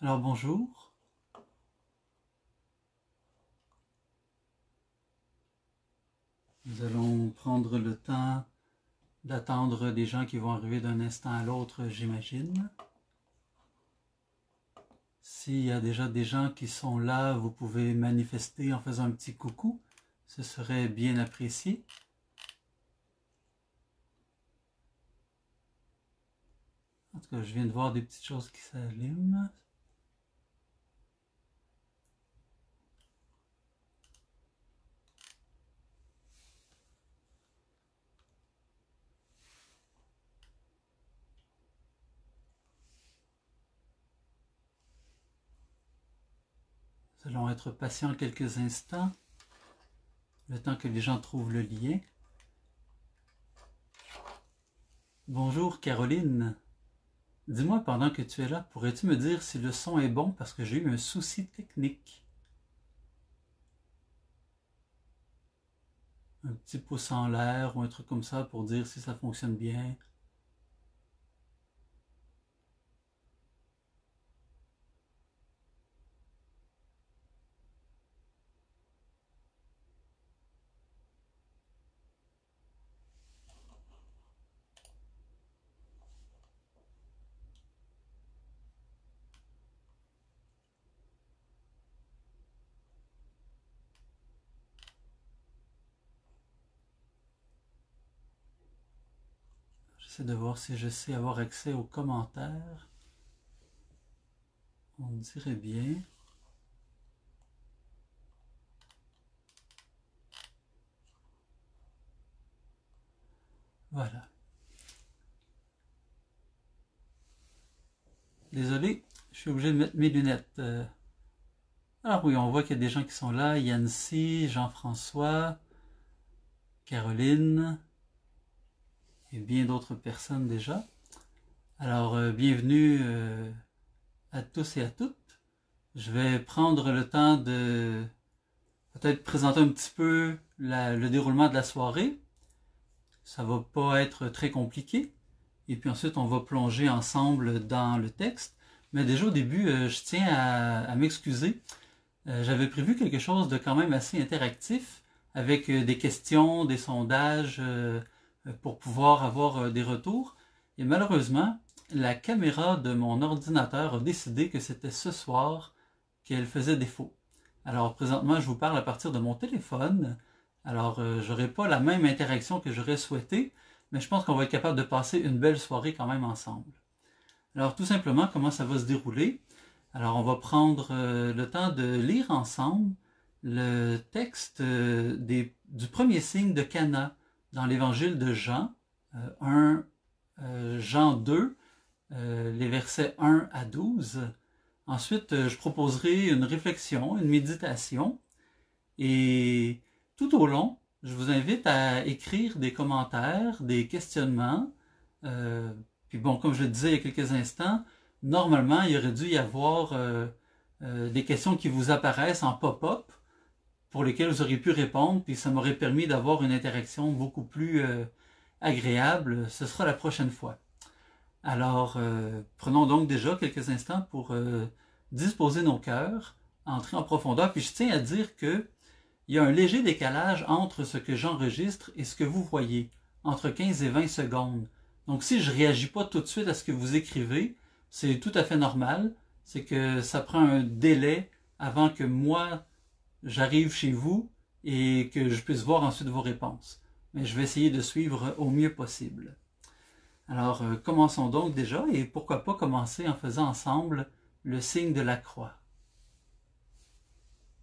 Alors bonjour. Nous allons prendre le temps d'attendre des gens qui vont arriver d'un instant à l'autre, j'imagine. S'il y a déjà des gens qui sont là, vous pouvez manifester en faisant un petit coucou. Ce serait bien apprécié. En tout cas, je viens de voir des petites choses qui s'allument. Nous allons être patients quelques instants, le temps que les gens trouvent le lien. Bonjour Caroline. Dis-moi, pendant que tu es là, pourrais-tu me dire si le son est bon parce que j'ai eu un souci technique? Un petit pouce en l'air ou un truc comme ça pour dire si ça fonctionne bien. J'essaie de voir si je sais avoir accès aux commentaires. On dirait bien. Voilà. Désolé, je suis obligé de mettre mes lunettes. Alors oui, on voit qu'il y a des gens qui sont là. Yancy, Jean-François, Caroline et bien d'autres personnes déjà. Alors, bienvenue à tous et à toutes. Je vais prendre le temps de peut-être présenter un petit peu le déroulement de la soirée. Ça va pas être très compliqué. Et puis ensuite, on va plonger ensemble dans le texte. Mais déjà au début, je tiens à m'excuser. J'avais prévu quelque chose de quand même assez interactif avec des questions, des sondages pour pouvoir avoir des retours. Et malheureusement, la caméra de mon ordinateur a décidé que c'était ce soir qu'elle faisait défaut. Alors présentement, je vous parle à partir de mon téléphone. Alors, j'aurai pas la même interaction que j'aurais souhaité, mais je pense qu'on va être capable de passer une belle soirée quand même ensemble. Alors, tout simplement, comment ça va se dérouler? Alors, on va prendre le temps de lire ensemble le texte du premier signe de Cana dans l'évangile de Jean, 1, Jean 2, les versets 1 à 12. Ensuite, je proposerai une réflexion, une méditation, et tout au long, je vous invite à écrire des commentaires, des questionnements. Puis bon, comme je le disais il y a quelques instants, normalement, il aurait dû y avoir des questions qui vous apparaissent en pop-up pour lesquelles vous auriez pu répondre, puis ça m'aurait permis d'avoir une interaction beaucoup plus agréable. Ce sera la prochaine fois. Alors, prenons donc déjà quelques instants pour disposer nos cœurs, entrer en profondeur. Puis je tiens à dire que il y a un léger décalage entre ce que j'enregistre et ce que vous voyez, entre 15 et 20 secondes. Donc si je ne réagis pas tout de suite à ce que vous écrivez, c'est tout à fait normal. C'est que ça prend un délai avant que moi, j'arrive chez vous et que je puisse voir ensuite vos réponses. Mais je vais essayer de suivre au mieux possible. Alors, commençons donc déjà, et pourquoi pas commencer en faisant ensemble le signe de la croix.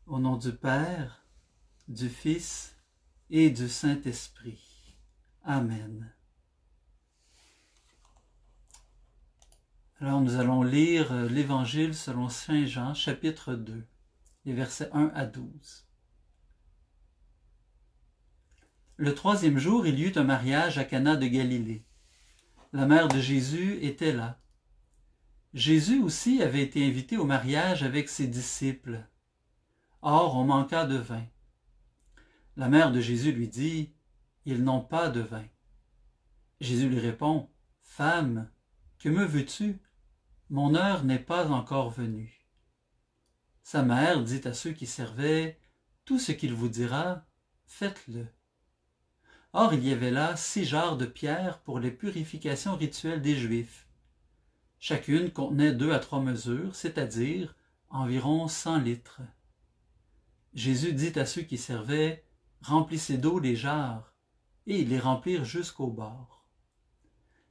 Au nom du Père, du Fils et du Saint-Esprit. Amen. Alors nous allons lire l'Évangile selon Saint Jean, chapitre 2, les versets 1 à 12. Le troisième jour, il y eut un mariage à Cana de Galilée. La mère de Jésus était là. Jésus aussi avait été invité au mariage avec ses disciples. Or, on manqua de vin. La mère de Jésus lui dit, « Ils n'ont pas de vin. » Jésus lui répond, « Femme, que me veux-tu? mon heure n'est pas encore venue. » Sa mère dit à ceux qui servaient, « Tout ce qu'il vous dira, faites-le. » Or il y avait là 6 jarres de pierre pour les purifications rituelles des Juifs. Chacune contenait 2 à 3 mesures, c'est-à-dire environ 100 litres. Jésus dit à ceux qui servaient, « Remplissez d'eau les jarres, » et ils les remplirent jusqu'au bord.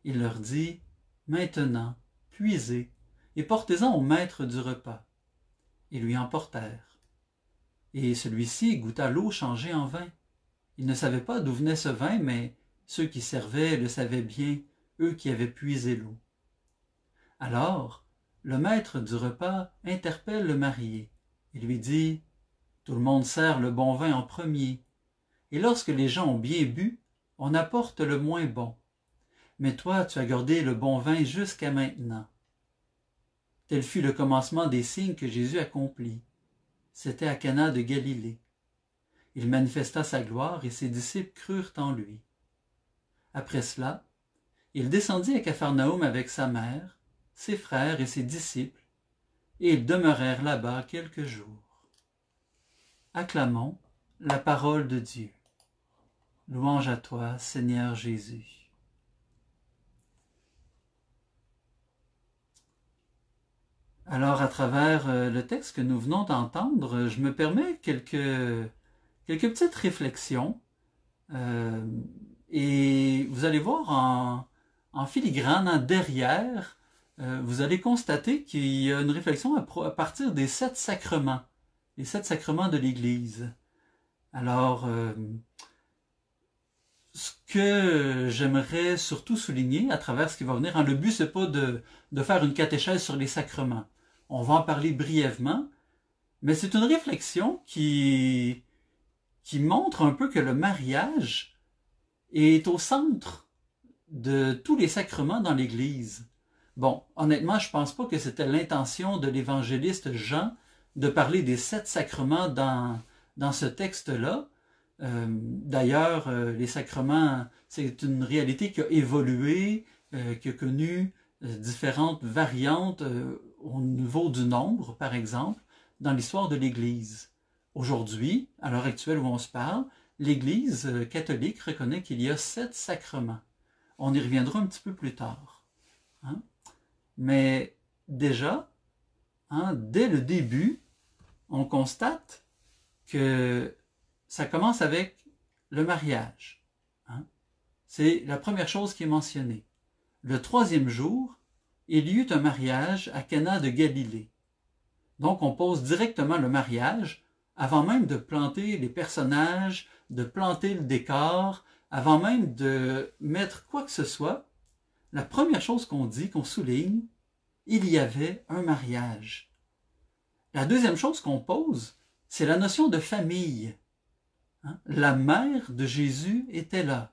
Il leur dit, « Maintenant, puisez, et portez-en au maître du repas. » Ils lui en portèrent. Et celui-ci goûta l'eau changée en vin. Il ne savait pas d'où venait ce vin, mais ceux qui servaient le savaient bien, eux qui avaient puisé l'eau. Alors, le maître du repas interpelle le marié et lui dit, « Tout le monde sert le bon vin en premier, et lorsque les gens ont bien bu, on apporte le moins bon. Mais toi, tu as gardé le bon vin jusqu'à maintenant. » Tel fut le commencement des signes que Jésus accomplit. C'était à Cana de Galilée. Il manifesta sa gloire et ses disciples crurent en lui. Après cela, il descendit à Capharnaüm avec sa mère, ses frères et ses disciples, et ils demeurèrent là-bas quelques jours. Acclamons la parole de Dieu. Louange à toi, Seigneur Jésus. Alors, à travers le texte que nous venons d'entendre, je me permets quelques petites réflexions. Et vous allez voir en filigrane, derrière, vous allez constater qu'il y a une réflexion à partir des 7 sacrements, les 7 sacrements de l'Église. Alors, ce que j'aimerais surtout souligner à travers ce qui va venir, le but c'est pas de faire une catéchèse sur les sacrements. On va en parler brièvement, mais c'est une réflexion qui montre un peu que le mariage est au centre de tous les sacrements dans l'Église. Bon, honnêtement, je pense pas que c'était l'intention de l'évangéliste Jean de parler des 7 sacrements dans ce texte-là. D'ailleurs, les sacrements, c'est une réalité qui a évolué, qui a connu différentes variantes au niveau du nombre, par exemple, dans l'histoire de l'Église. Aujourd'hui, à l'heure actuelle où on se parle, l'Église catholique reconnaît qu'il y a 7 sacrements. On y reviendra un petit peu plus tard. Hein? Mais déjà, dès le début, on constate que ça commence avec le mariage. C'est la première chose qui est mentionnée. Le 3e jour, il y eut un mariage à Cana de Galilée. Donc on pose directement le mariage avant même de planter les personnages, de planter le décor, avant même de mettre quoi que ce soit. La première chose qu'on dit, qu'on souligne, il y avait un mariage. La deuxième chose qu'on pose, c'est la notion de famille. La mère de Jésus était là.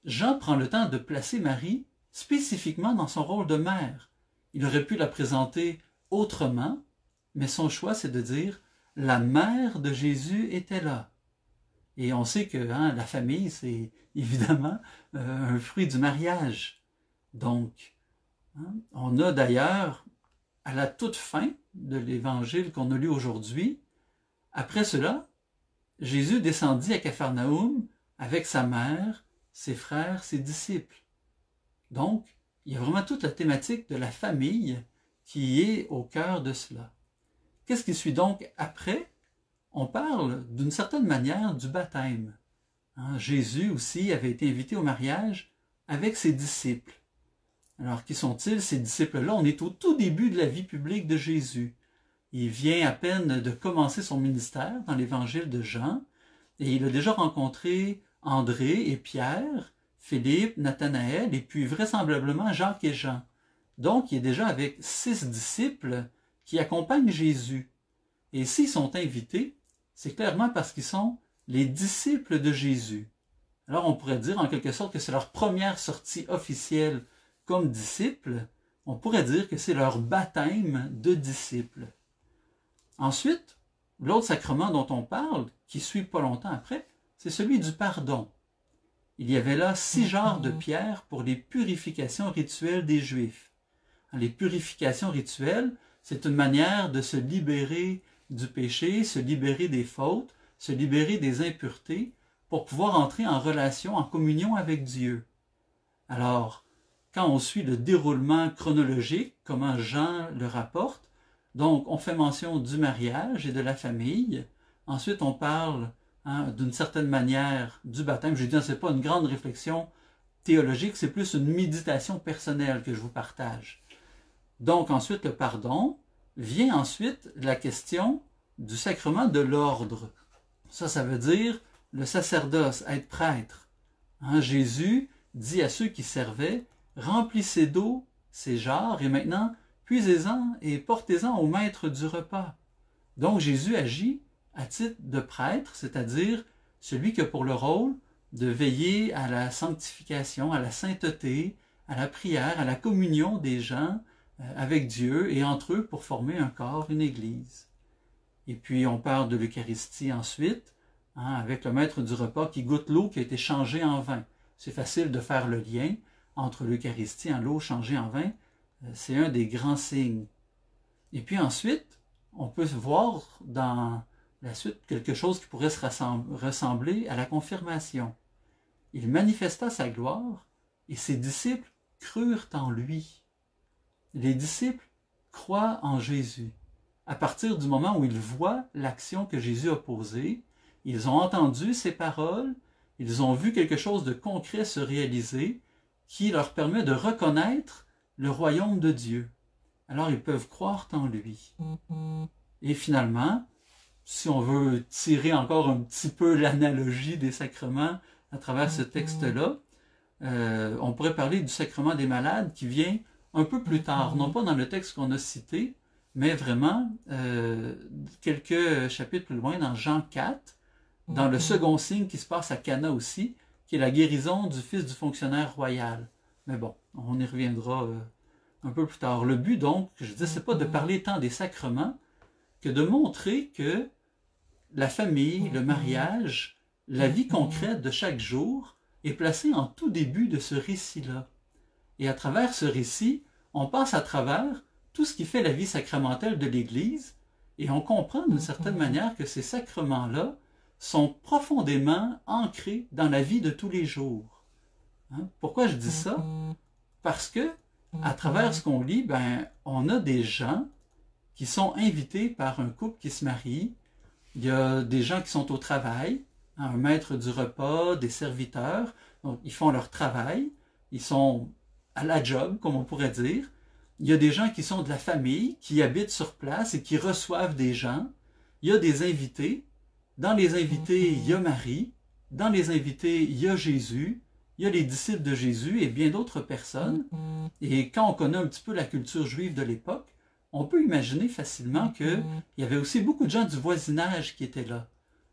Jean prend le temps de placer Marie spécifiquement dans son rôle de mère. Il aurait pu la présenter autrement, mais son choix, c'est de dire « la mère de Jésus était là ». Et on sait que la famille, c'est évidemment un fruit du mariage. Donc, on a d'ailleurs, à la toute fin de l'évangile qu'on a lu aujourd'hui, après cela, Jésus descendit à Capharnaüm avec sa mère, ses frères, ses disciples. Donc, il y a vraiment toute la thématique de la famille qui est au cœur de cela. Qu'est-ce qui suit donc après? On parle d'une certaine manière du baptême. Jésus aussi avait été invité au mariage avec ses disciples. Alors, qui sont-ils ces disciples-là? On est au tout début de la vie publique de Jésus. Il vient à peine de commencer son ministère dans l'évangile de Jean, et il a déjà rencontré André et Pierre, Philippe, Nathanaël, et puis vraisemblablement Jacques et Jean. Donc, il est déjà avec 6 disciples qui accompagnent Jésus. Et s'ils sont invités, c'est clairement parce qu'ils sont les disciples de Jésus. Alors, on pourrait dire en quelque sorte que c'est leur première sortie officielle comme disciples. On pourrait dire que c'est leur baptême de disciples. Ensuite, l'autre sacrement dont on parle, qui suit pas longtemps après, c'est celui du pardon. Il y avait là 6 jarres de pierre pour les purifications rituelles des Juifs. Les purifications rituelles, c'est une manière de se libérer du péché, se libérer des fautes, se libérer des impuretés, pour pouvoir entrer en relation, en communion avec Dieu. Alors, quand on suit le déroulement chronologique, comment Jean le rapporte, donc on fait mention du mariage et de la famille, ensuite on parle d'une certaine manière du baptême. Je dis, ce n'est pas une grande réflexion théologique, c'est plus une méditation personnelle que je vous partage. Donc ensuite le pardon, vient ensuite la question du sacrement de l'ordre. Ça veut dire le sacerdoce, être prêtre. Jésus dit à ceux qui servaient, remplissez d'eau ces jarres et maintenant puisez-en et portez-en au maître du repas. Donc Jésus agit à titre de prêtre, c'est-à-dire celui qui a pour le rôle de veiller à la sanctification, à la sainteté, à la prière, à la communion des gens avec Dieu et entre eux pour former un corps, une église. Et puis on parle de l'Eucharistie ensuite, avec le maître du repas qui goûte l'eau qui a été changée en vin. C'est facile de faire le lien entre l'Eucharistie et l'eau changée en vin. C'est un des grands signes. Et puis ensuite, on peut voir dans la suite quelque chose qui pourrait se ressembler à la confirmation. Il manifesta sa gloire et ses disciples crurent en lui. Les disciples croient en Jésus. À partir du moment où ils voient l'action que Jésus a posée, ils ont entendu ses paroles, ils ont vu quelque chose de concret se réaliser qui leur permet de reconnaître le royaume de Dieu. Alors ils peuvent croire en lui. Et finalement, si on veut tirer encore un petit peu l'analogie des sacrements à travers ce texte-là, on pourrait parler du sacrement des malades qui vient un peu plus tard, non pas dans le texte qu'on a cité, mais vraiment quelques chapitres plus loin, dans Jean 4, dans le second signe qui se passe à Cana aussi, qui est la guérison du fils du fonctionnaire royal. Mais bon, on y reviendra un peu plus tard. Le but donc, je dis, c'est pas de parler tant des sacrements que de montrer que la famille, le mariage, la vie concrète de chaque jour est placée en tout début de ce récit-là. Et à travers ce récit, on passe à travers tout ce qui fait la vie sacramentelle de l'Église et on comprend d'une certaine manière que ces sacrements-là sont profondément ancrés dans la vie de tous les jours. Pourquoi je dis ça? Parce que à travers ce qu'on lit, on a des gens qui sont invités par un couple qui se marie. Il y a des gens qui sont au travail, un maître du repas, des serviteurs. Donc, ils font leur travail. Ils sont à la job, comme on pourrait dire. Il y a des gens qui sont de la famille, qui habitent sur place et qui reçoivent des gens. Il y a des invités. Dans les invités, il y a Marie. Dans les invités, il y a Jésus. Il y a les disciples de Jésus et bien d'autres personnes. Et quand on connaît un petit peu la culture juive de l'époque, on peut imaginer facilement qu'il y avait aussi beaucoup de gens du voisinage qui étaient là.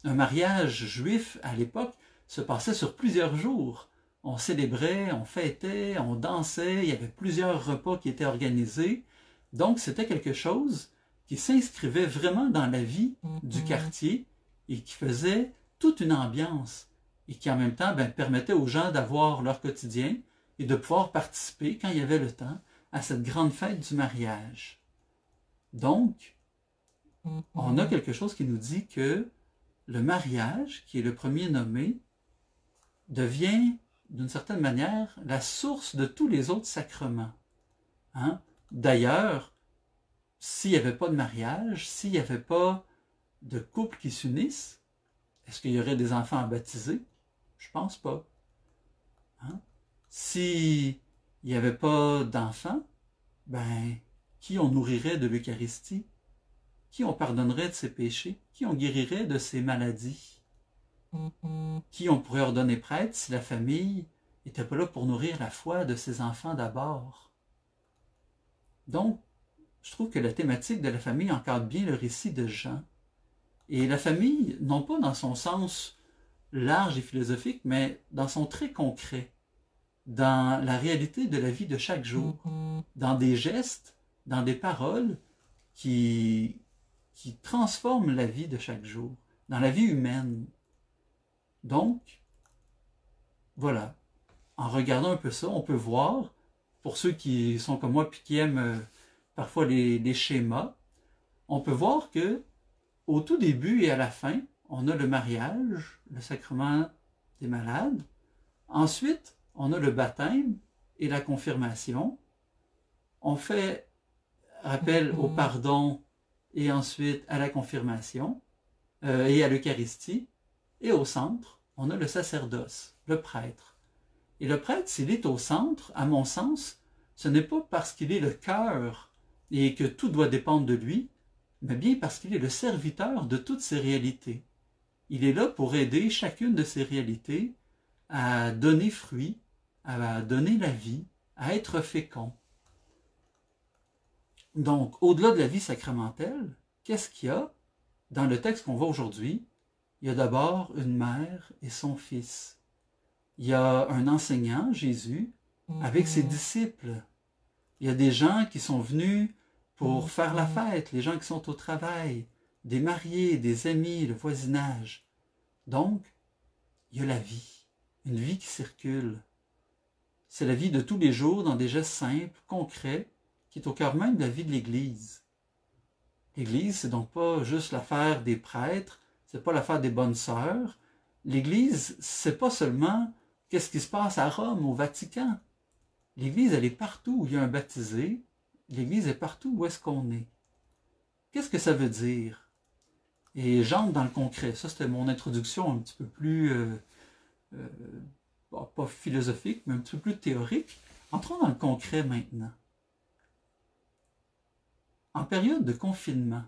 Un mariage juif à l'époque se passait sur plusieurs jours. On célébrait, on fêtait, on dansait, il y avait plusieurs repas qui étaient organisés. Donc c'était quelque chose qui s'inscrivait vraiment dans la vie du quartier et qui faisait toute une ambiance et qui en même temps permettait aux gens d'avoir leur quotidien et de pouvoir participer, quand il y avait le temps, à cette grande fête du mariage. Donc, on a quelque chose qui nous dit que le mariage, qui est le premier nommé, devient, d'une certaine manière, la source de tous les autres sacrements. D'ailleurs, s'il n'y avait pas de mariage, s'il n'y avait pas de couple qui s'unissent, est-ce qu'il y aurait des enfants à baptiser? Je ne pense pas. S'il n'y avait pas d'enfants, qui on nourrirait de l'Eucharistie? Qui on pardonnerait de ses péchés? Qui on guérirait de ses maladies? Qui on pourrait ordonner prêtre si la famille n'était pas là pour nourrir la foi de ses enfants d'abord? Donc, je trouve que la thématique de la famille encadre bien le récit de Jean. Et la famille, non pas dans son sens large et philosophique, mais dans son très concret, dans la réalité de la vie de chaque jour, dans des gestes, dans des paroles qui transforment la vie de chaque jour, dans la vie humaine. Donc, voilà, en regardant un peu ça, on peut voir pour ceux qui sont comme moi puis qui aiment parfois les schémas, on peut voir que au tout début et à la fin, on a le mariage, le sacrement des malades. Ensuite, on a le baptême et la confirmation. On fait appel au pardon et ensuite à la confirmation et à l'Eucharistie. Et au centre, on a le sacerdoce, le prêtre. Et le prêtre, s'il est au centre, à mon sens, ce n'est pas parce qu'il est le cœur et que tout doit dépendre de lui, mais bien parce qu'il est le serviteur de toutes ces réalités. Il est là pour aider chacune de ces réalités à donner fruit, à donner la vie, à être fécond. Donc, au-delà de la vie sacramentelle, qu'est-ce qu'il y a dans le texte qu'on voit aujourd'hui? Il y a d'abord une mère et son fils. Il y a un enseignant, Jésus, avec ses disciples. Il y a des gens qui sont venus pour faire la fête, les gens qui sont au travail, des mariés, des amis, le voisinage. Donc, il y a la vie, une vie qui circule. C'est la vie de tous les jours dans des gestes simples, concrets, qui est au cœur même de la vie de l'Église. L'Église, c'est donc pas juste l'affaire des prêtres, c'est pas l'affaire des bonnes sœurs. L'Église, c'est pas seulement qu'est-ce qui se passe à Rome, au Vatican. L'Église, elle est partout où il y a un baptisé. L'Église est partout où est-ce qu'on est. Qu'est-ce que ça veut dire? Et j'entre dans le concret. Ça, c'était mon introduction un petit peu plus, pas philosophique, mais un petit peu plus théorique. Entrons dans le concret maintenant. En période de confinement,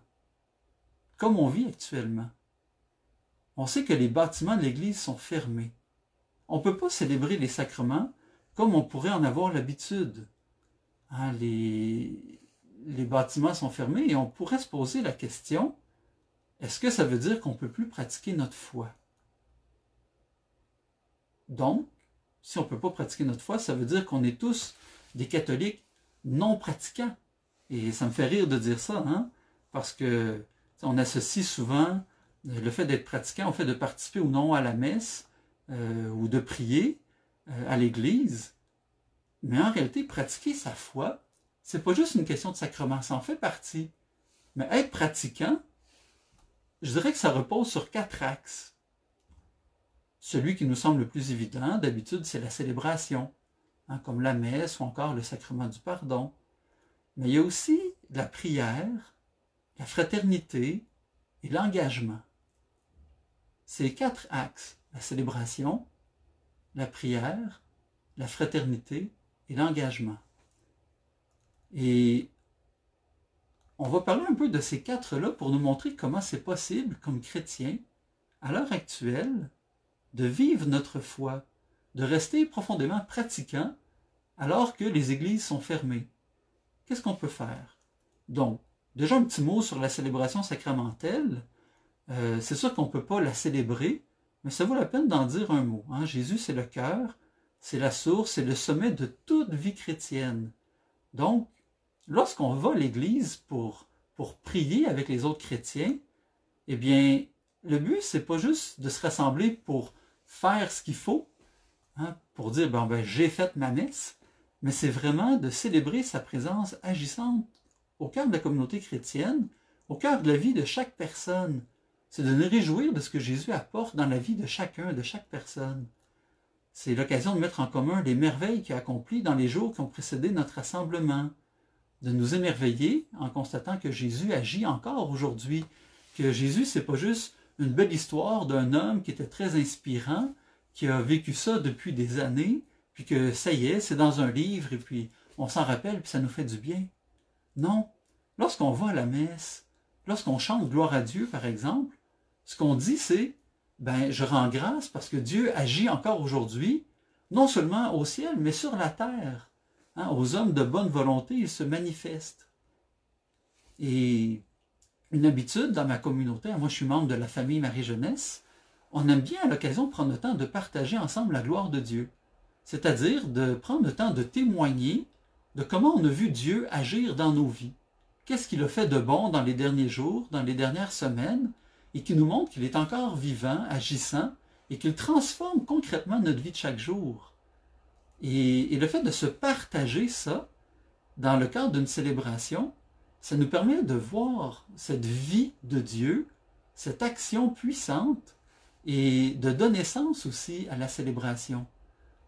comme on vit actuellement, on sait que les bâtiments de l'Église sont fermés. On ne peut pas célébrer les sacrements comme on pourrait en avoir l'habitude. Hein, les bâtiments sont fermés et on pourrait se poser la question, est-ce que ça veut dire qu'on ne peut plus pratiquer notre foi? Donc, si on ne peut pas pratiquer notre foi, ça veut dire qu'on est tous des catholiques non pratiquants. Et ça me fait rire de dire ça, hein? Parce que on associe souvent le fait d'être pratiquant au fait de participer ou non à la messe ou de prier à l'église. Mais en réalité, pratiquer sa foi, c'est pas juste une question de sacrement, ça en fait partie. Mais être pratiquant, je dirais que ça repose sur 4 axes. Celui qui nous semble le plus évident, d'habitude, c'est la célébration, hein, comme la messe ou encore le sacrement du pardon. Mais il y a aussi la prière, la fraternité et l'engagement. Ces 4 axes, la célébration, la prière, la fraternité et l'engagement. Et on va parler un peu de ces 4-là pour nous montrer comment c'est possible, comme chrétiens, à l'heure actuelle, de vivre notre foi, de rester profondément pratiquants alors que les églises sont fermées. Qu'est-ce qu'on peut faire? Donc, déjà un petit mot sur la célébration sacramentelle. C'est sûr qu'on ne peut pas la célébrer, mais ça vaut la peine d'en dire un mot. Hein? Jésus, c'est le cœur, c'est la source, c'est le sommet de toute vie chrétienne. Donc, lorsqu'on va à l'église pour prier avec les autres chrétiens, eh bien, le but, c'est pas juste de se rassembler pour faire ce qu'il faut, hein, pour dire, ben, j'ai fait ma messe, mais c'est vraiment de célébrer sa présence agissante au cœur de la communauté chrétienne, au cœur de la vie de chaque personne. C'est de nous réjouir de ce que Jésus apporte dans la vie de chacun, de chaque personne. C'est l'occasion de mettre en commun les merveilles qu'il a accomplies dans les jours qui ont précédé notre rassemblement, de nous émerveiller en constatant que Jésus agit encore aujourd'hui, que Jésus, c'est pas juste une belle histoire d'un homme qui était très inspirant, qui a vécu ça depuis des années, puis que ça y est, c'est dans un livre, et puis on s'en rappelle, puis ça nous fait du bien. Non, lorsqu'on va à la messe, lorsqu'on chante gloire à Dieu, par exemple, ce qu'on dit, c'est, je rends grâce parce que Dieu agit encore aujourd'hui, non seulement au ciel, mais sur la terre. Hein, aux hommes de bonne volonté, il se manifeste. Et une habitude dans ma communauté, moi je suis membre de la famille Marie-Jeunesse, on aime bien à l'occasion de prendre le temps de partager ensemble la gloire de Dieu. C'est-à-dire de prendre le temps de témoigner de comment on a vu Dieu agir dans nos vies. Qu'est-ce qu'il a fait de bon dans les derniers jours, dans les dernières semaines, et qui nous montre qu'il est encore vivant, agissant, et qu'il transforme concrètement notre vie de chaque jour. Et le fait de se partager ça dans le cadre d'une célébration, ça nous permet de voir cette vie de Dieu, cette action puissante, et de donner sens aussi à la célébration.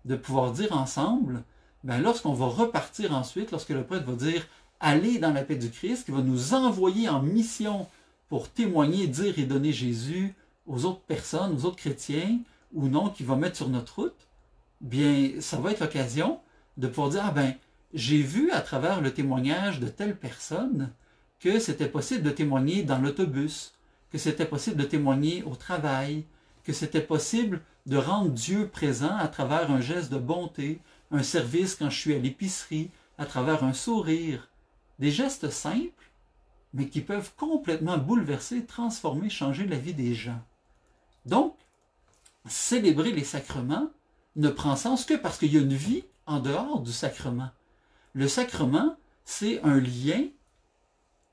De pouvoir dire ensemble, ben lorsqu'on va repartir ensuite, lorsque le prêtre va dire « Allez dans la paix du Christ », qui va nous envoyer en mission pour témoigner, dire et donner Jésus aux autres personnes, aux autres chrétiens, ou non, qui va mettre sur notre route, bien, ça va être l'occasion de pouvoir dire « Ah ben, j'ai vu à travers le témoignage de telle personne que c'était possible de témoigner dans l'autobus, que c'était possible de témoigner au travail, que c'était possible de rendre Dieu présent à travers un geste de bonté, un service quand je suis à l'épicerie, à travers un sourire. Des gestes simples, mais qui peuvent complètement bouleverser, transformer, changer la vie des gens. Donc, célébrer les sacrements ne prend sens que parce qu'il y a une vie en dehors du sacrement. Le sacrement, c'est un lien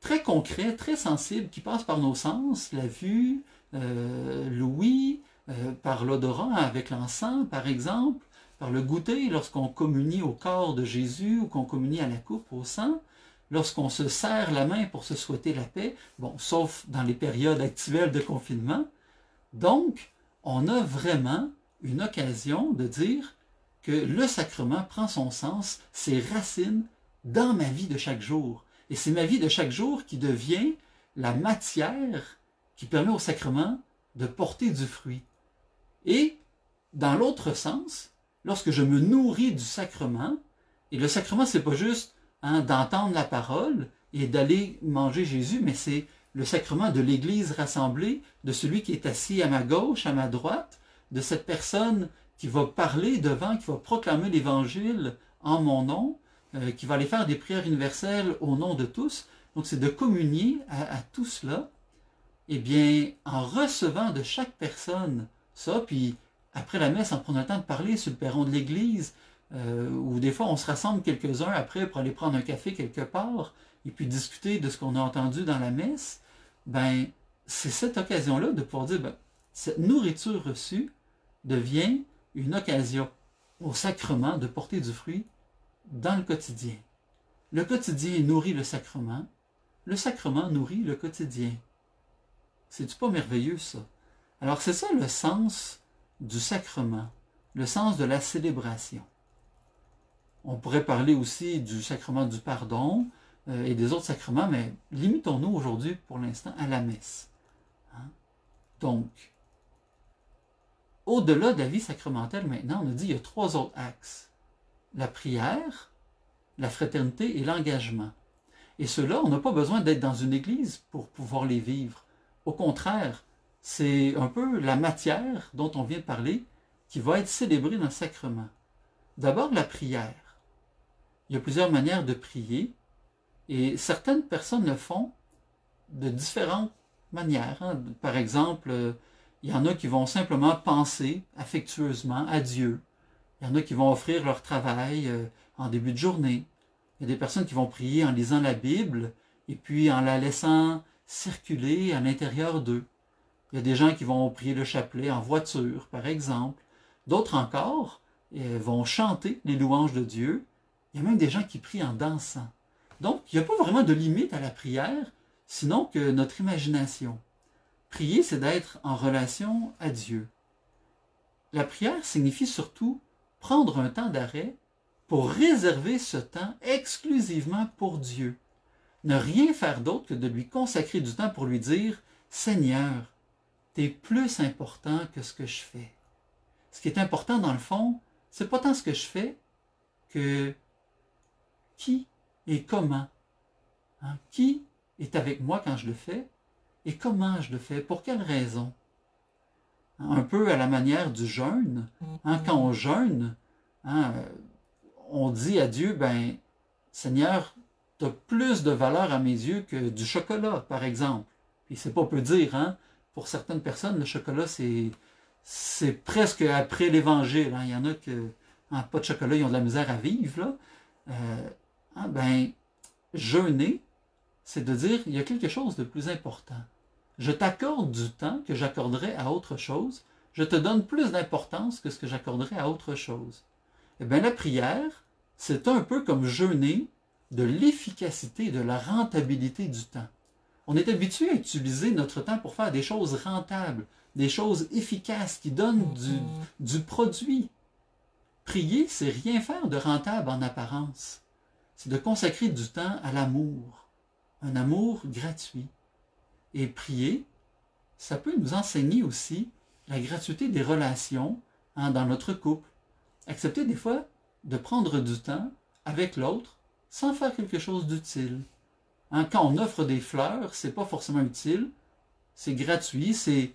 très concret, très sensible, qui passe par nos sens, la vue, l'ouïe, par l'odorat avec l'encens, par exemple, par le goûter lorsqu'on communie au corps de Jésus ou qu'on communie à la coupe, au sang, lorsqu'on se serre la main pour se souhaiter la paix, bon, sauf dans les périodes actuelles de confinement. Donc, on a vraiment une occasion de dire que le sacrement prend son sens, ses racines dans ma vie de chaque jour. Et c'est ma vie de chaque jour qui devient la matière qui permet au sacrement de porter du fruit. Et, dans l'autre sens, lorsque je me nourris du sacrement, et le sacrement, c'est pas juste d'entendre la parole et d'aller manger Jésus, mais c'est le sacrement de l'Église rassemblée, de celui qui est assis à ma gauche, à ma droite, de cette personne qui va parler devant, qui va proclamer l'Évangile en mon nom, qui va aller faire des prières universelles au nom de tous. Donc c'est de communier à tout cela, et bien en recevant de chaque personne ça, puis après la messe, en prenant le temps de parler sur le perron de l'église, ou des fois on se rassemble quelques-uns après pour aller prendre un café quelque part, et puis discuter de ce qu'on a entendu dans la messe, ben c'est cette occasion-là de pouvoir dire, ben, cette nourriture reçue devient une occasion au sacrement de porter du fruit dans le quotidien. Le quotidien nourrit le sacrement nourrit le quotidien. C'est-tu pas merveilleux, ça? Alors c'est ça le sens du sacrement, le sens de la célébration. On pourrait parler aussi du sacrement du pardon et des autres sacrements, mais limitons-nous aujourd'hui pour l'instant à la messe. Donc, au-delà de la vie sacramentelle maintenant, on a dit qu'il y a 3 autres axes. La prière, la fraternité et l'engagement. Et ceux-là, on n'a pas besoin d'être dans une église pour pouvoir les vivre. Au contraire, c'est un peu la matière dont on vient de parler qui va être célébrée dans le sacrement. D'abord, la prière. Il y a plusieurs manières de prier et certaines personnes le font de différentes manières. Par exemple, il y en a qui vont simplement penser affectueusement à Dieu. Il y en a qui vont offrir leur travail en début de journée. Il y a des personnes qui vont prier en lisant la Bible et puis en la laissant circuler à l'intérieur d'eux. Il y a des gens qui vont prier le chapelet en voiture, par exemple. D'autres encore vont chanter les louanges de Dieu. Il y a même des gens qui prient en dansant. Donc, il n'y a pas vraiment de limite à la prière, sinon que notre imagination. Prier, c'est d'être en relation à Dieu. La prière signifie surtout prendre un temps d'arrêt pour réserver ce temps exclusivement pour Dieu. Ne rien faire d'autre que de lui consacrer du temps pour lui dire « Seigneur, t'es plus important que ce que je fais. » Ce qui est important dans le fond, c'est pas tant ce que je fais que qui et comment. Qui est avec moi quand je le fais et comment je le fais, pour quelle raison. Un peu à la manière du jeûne. Quand on jeûne, on dit à Dieu, ben, Seigneur, tu as plus de valeur à mes yeux que du chocolat, par exemple. Puis c'est pas peu dire, pour certaines personnes, le chocolat, c'est presque après l'Évangile. Il y en a qui, pas de chocolat, ils ont de la misère à vivre. Là. Jeûner, c'est de dire, il y a quelque chose de plus important. Je t'accorde du temps que j'accorderais à autre chose. Je te donne plus d'importance que ce que j'accorderais à autre chose. Eh bien, la prière, c'est un peu comme jeûner de l'efficacité, de la rentabilité du temps. On est habitué à utiliser notre temps pour faire des choses rentables, des choses efficaces qui donnent du produit. Prier, c'est rien faire de rentable en apparence. C'est de consacrer du temps à l'amour, un amour gratuit. Et prier, ça peut nous enseigner aussi la gratuité des relations dans notre couple. Accepter des fois de prendre du temps avec l'autre sans faire quelque chose d'utile. Quand on offre des fleurs, c'est pas forcément utile, c'est gratuit, c'est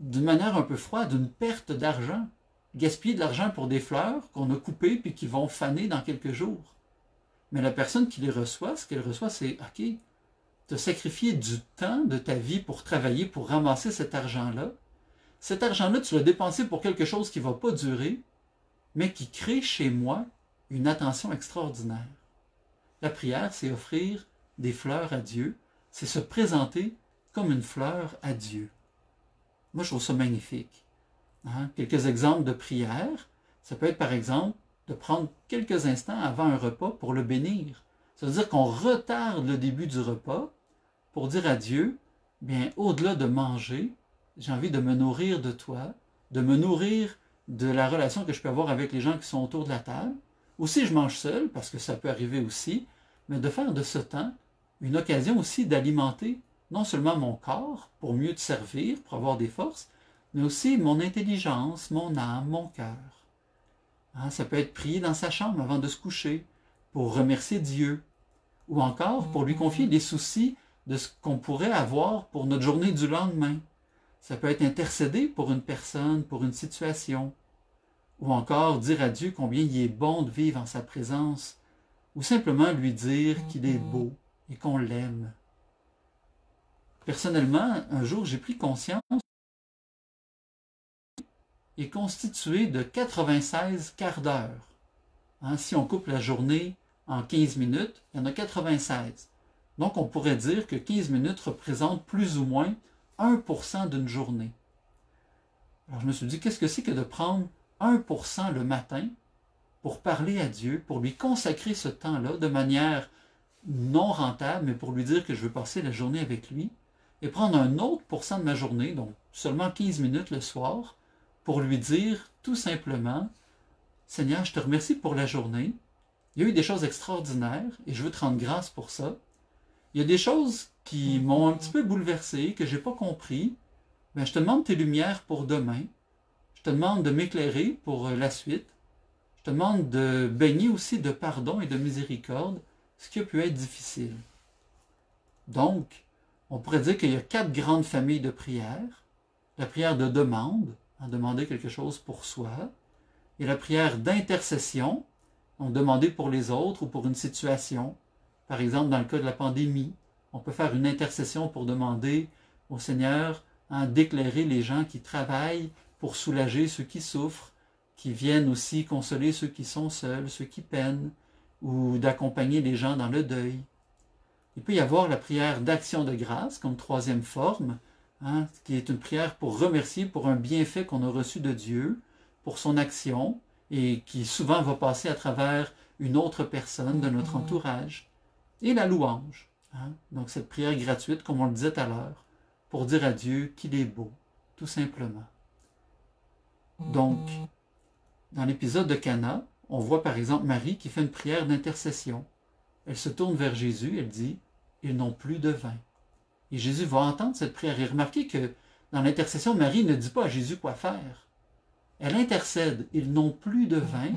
d'une manière un peu froide, une perte d'argent. Gaspiller de l'argent pour des fleurs qu'on a coupées puis qui vont faner dans quelques jours. Mais la personne qui les reçoit, ce qu'elle reçoit, c'est « OK, tu as sacrifié du temps de ta vie pour travailler, pour ramasser cet argent-là. Cet argent-là, tu l'as dépensé pour quelque chose qui ne va pas durer, mais qui crée chez moi une attention extraordinaire. » La prière, c'est offrir des fleurs à Dieu, c'est se présenter comme une fleur à Dieu. Moi, je trouve ça magnifique. Quelques exemples de prière, ça peut être par exemple de prendre quelques instants avant un repas pour le bénir. Ça veut dire qu'on retarde le début du repas pour dire à Dieu, bien, au-delà de manger, j'ai envie de me nourrir de toi, de me nourrir de la relation que je peux avoir avec les gens qui sont autour de la table. Ou si je mange seul, parce que ça peut arriver aussi, mais de faire de ce temps une occasion aussi d'alimenter non seulement mon corps pour mieux te servir, pour avoir des forces, mais aussi mon intelligence, mon âme, mon cœur. Ça peut être prier dans sa chambre avant de se coucher, pour remercier Dieu, ou encore pour lui confier des soucis de ce qu'on pourrait avoir pour notre journée du lendemain. Ça peut être intercéder pour une personne, pour une situation, ou encore dire à Dieu combien il est bon de vivre en sa présence, ou simplement lui dire qu'il est beau et qu'on l'aime. Personnellement, un jour, j'ai pris conscience est constitué de 96 quarts d'heure. Si on coupe la journée en 15 minutes, il y en a 96. Donc, on pourrait dire que 15 minutes représentent plus ou moins 1% d'une journée. Alors, je me suis dit, qu'est-ce que c'est que de prendre 1% le matin pour parler à Dieu, pour lui consacrer ce temps-là de manière non rentable, mais pour lui dire que je veux passer la journée avec lui, et prendre un autre pourcent de ma journée, donc seulement 15 minutes le soir, pour lui dire tout simplement, Seigneur, je te remercie pour la journée. Il y a eu des choses extraordinaires et je veux te rendre grâce pour ça. Il y a des choses qui m'ont un petit peu bouleversé, que je n'ai pas compris. Mais je te demande tes lumières pour demain. Je te demande de m'éclairer pour la suite. Je te demande de baigner aussi de pardon et de miséricorde ce qui a pu être difficile. Donc, on pourrait dire qu'il y a 4 grandes familles de prières. La prière de demande, demander quelque chose pour soi. Il y a la prière d'intercession, donc demander pour les autres ou pour une situation. Par exemple, dans le cas de la pandémie, on peut faire une intercession pour demander au Seigneur d'éclairer les gens qui travaillent pour soulager ceux qui souffrent, qui viennent aussi consoler ceux qui sont seuls, ceux qui peinent, ou d'accompagner les gens dans le deuil. Il peut y avoir la prière d'action de grâce comme 3e forme, qui est une prière pour remercier pour un bienfait qu'on a reçu de Dieu, pour son action, et qui souvent va passer à travers une autre personne de notre entourage. Et la louange, donc cette prière gratuite, comme on le disait tout à l'heure, pour dire à Dieu qu'il est beau, tout simplement. Donc, dans l'épisode de Cana, on voit par exemple Marie qui fait une prière d'intercession. Elle se tourne vers Jésus, elle dit « Ils n'ont plus de vin ». Et Jésus va entendre cette prière. Et remarquez que dans l'intercession, Marie ne dit pas à Jésus quoi faire. Elle intercède « Ils n'ont plus de vin »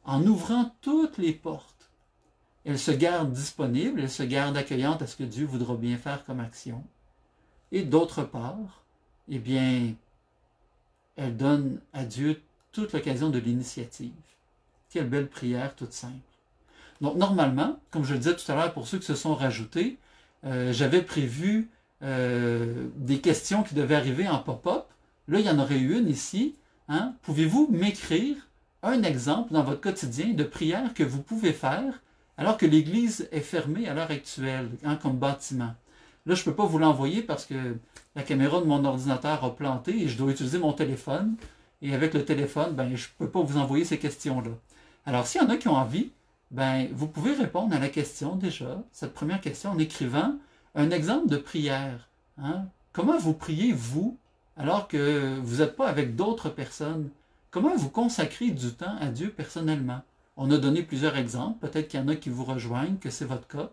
en ouvrant toutes les portes. Elle se garde disponible, elle se garde accueillante à ce que Dieu voudra bien faire comme action. Et d'autre part, eh bien, elle donne à Dieu toute l'occasion de l'initiative. Quelle belle prière toute simple. Donc normalement, comme je le disais tout à l'heure pour ceux qui se sont rajoutés, j'avais prévu des questions qui devaient arriver en pop-up. Là, il y en aurait eu une ici. Pouvez-vous m'écrire un exemple dans votre quotidien de prière que vous pouvez faire alors que l'Église est fermée à l'heure actuelle, comme bâtiment? Là, je ne peux pas vous l'envoyer parce que la caméra de mon ordinateur a planté et je dois utiliser mon téléphone. Et avec le téléphone, je ne peux pas vous envoyer ces questions-là. Alors, s'il y en a qui ont envie, ben, vous pouvez répondre à la question déjà, cette première question, en écrivant un exemple de prière. Hein? Comment vous priez, vous, alors que vous n'êtes pas avec d'autres personnes? Comment vous consacrez du temps à Dieu personnellement? On a donné plusieurs exemples. Peut-être qu'il y en a qui vous rejoignent, que c'est votre cas.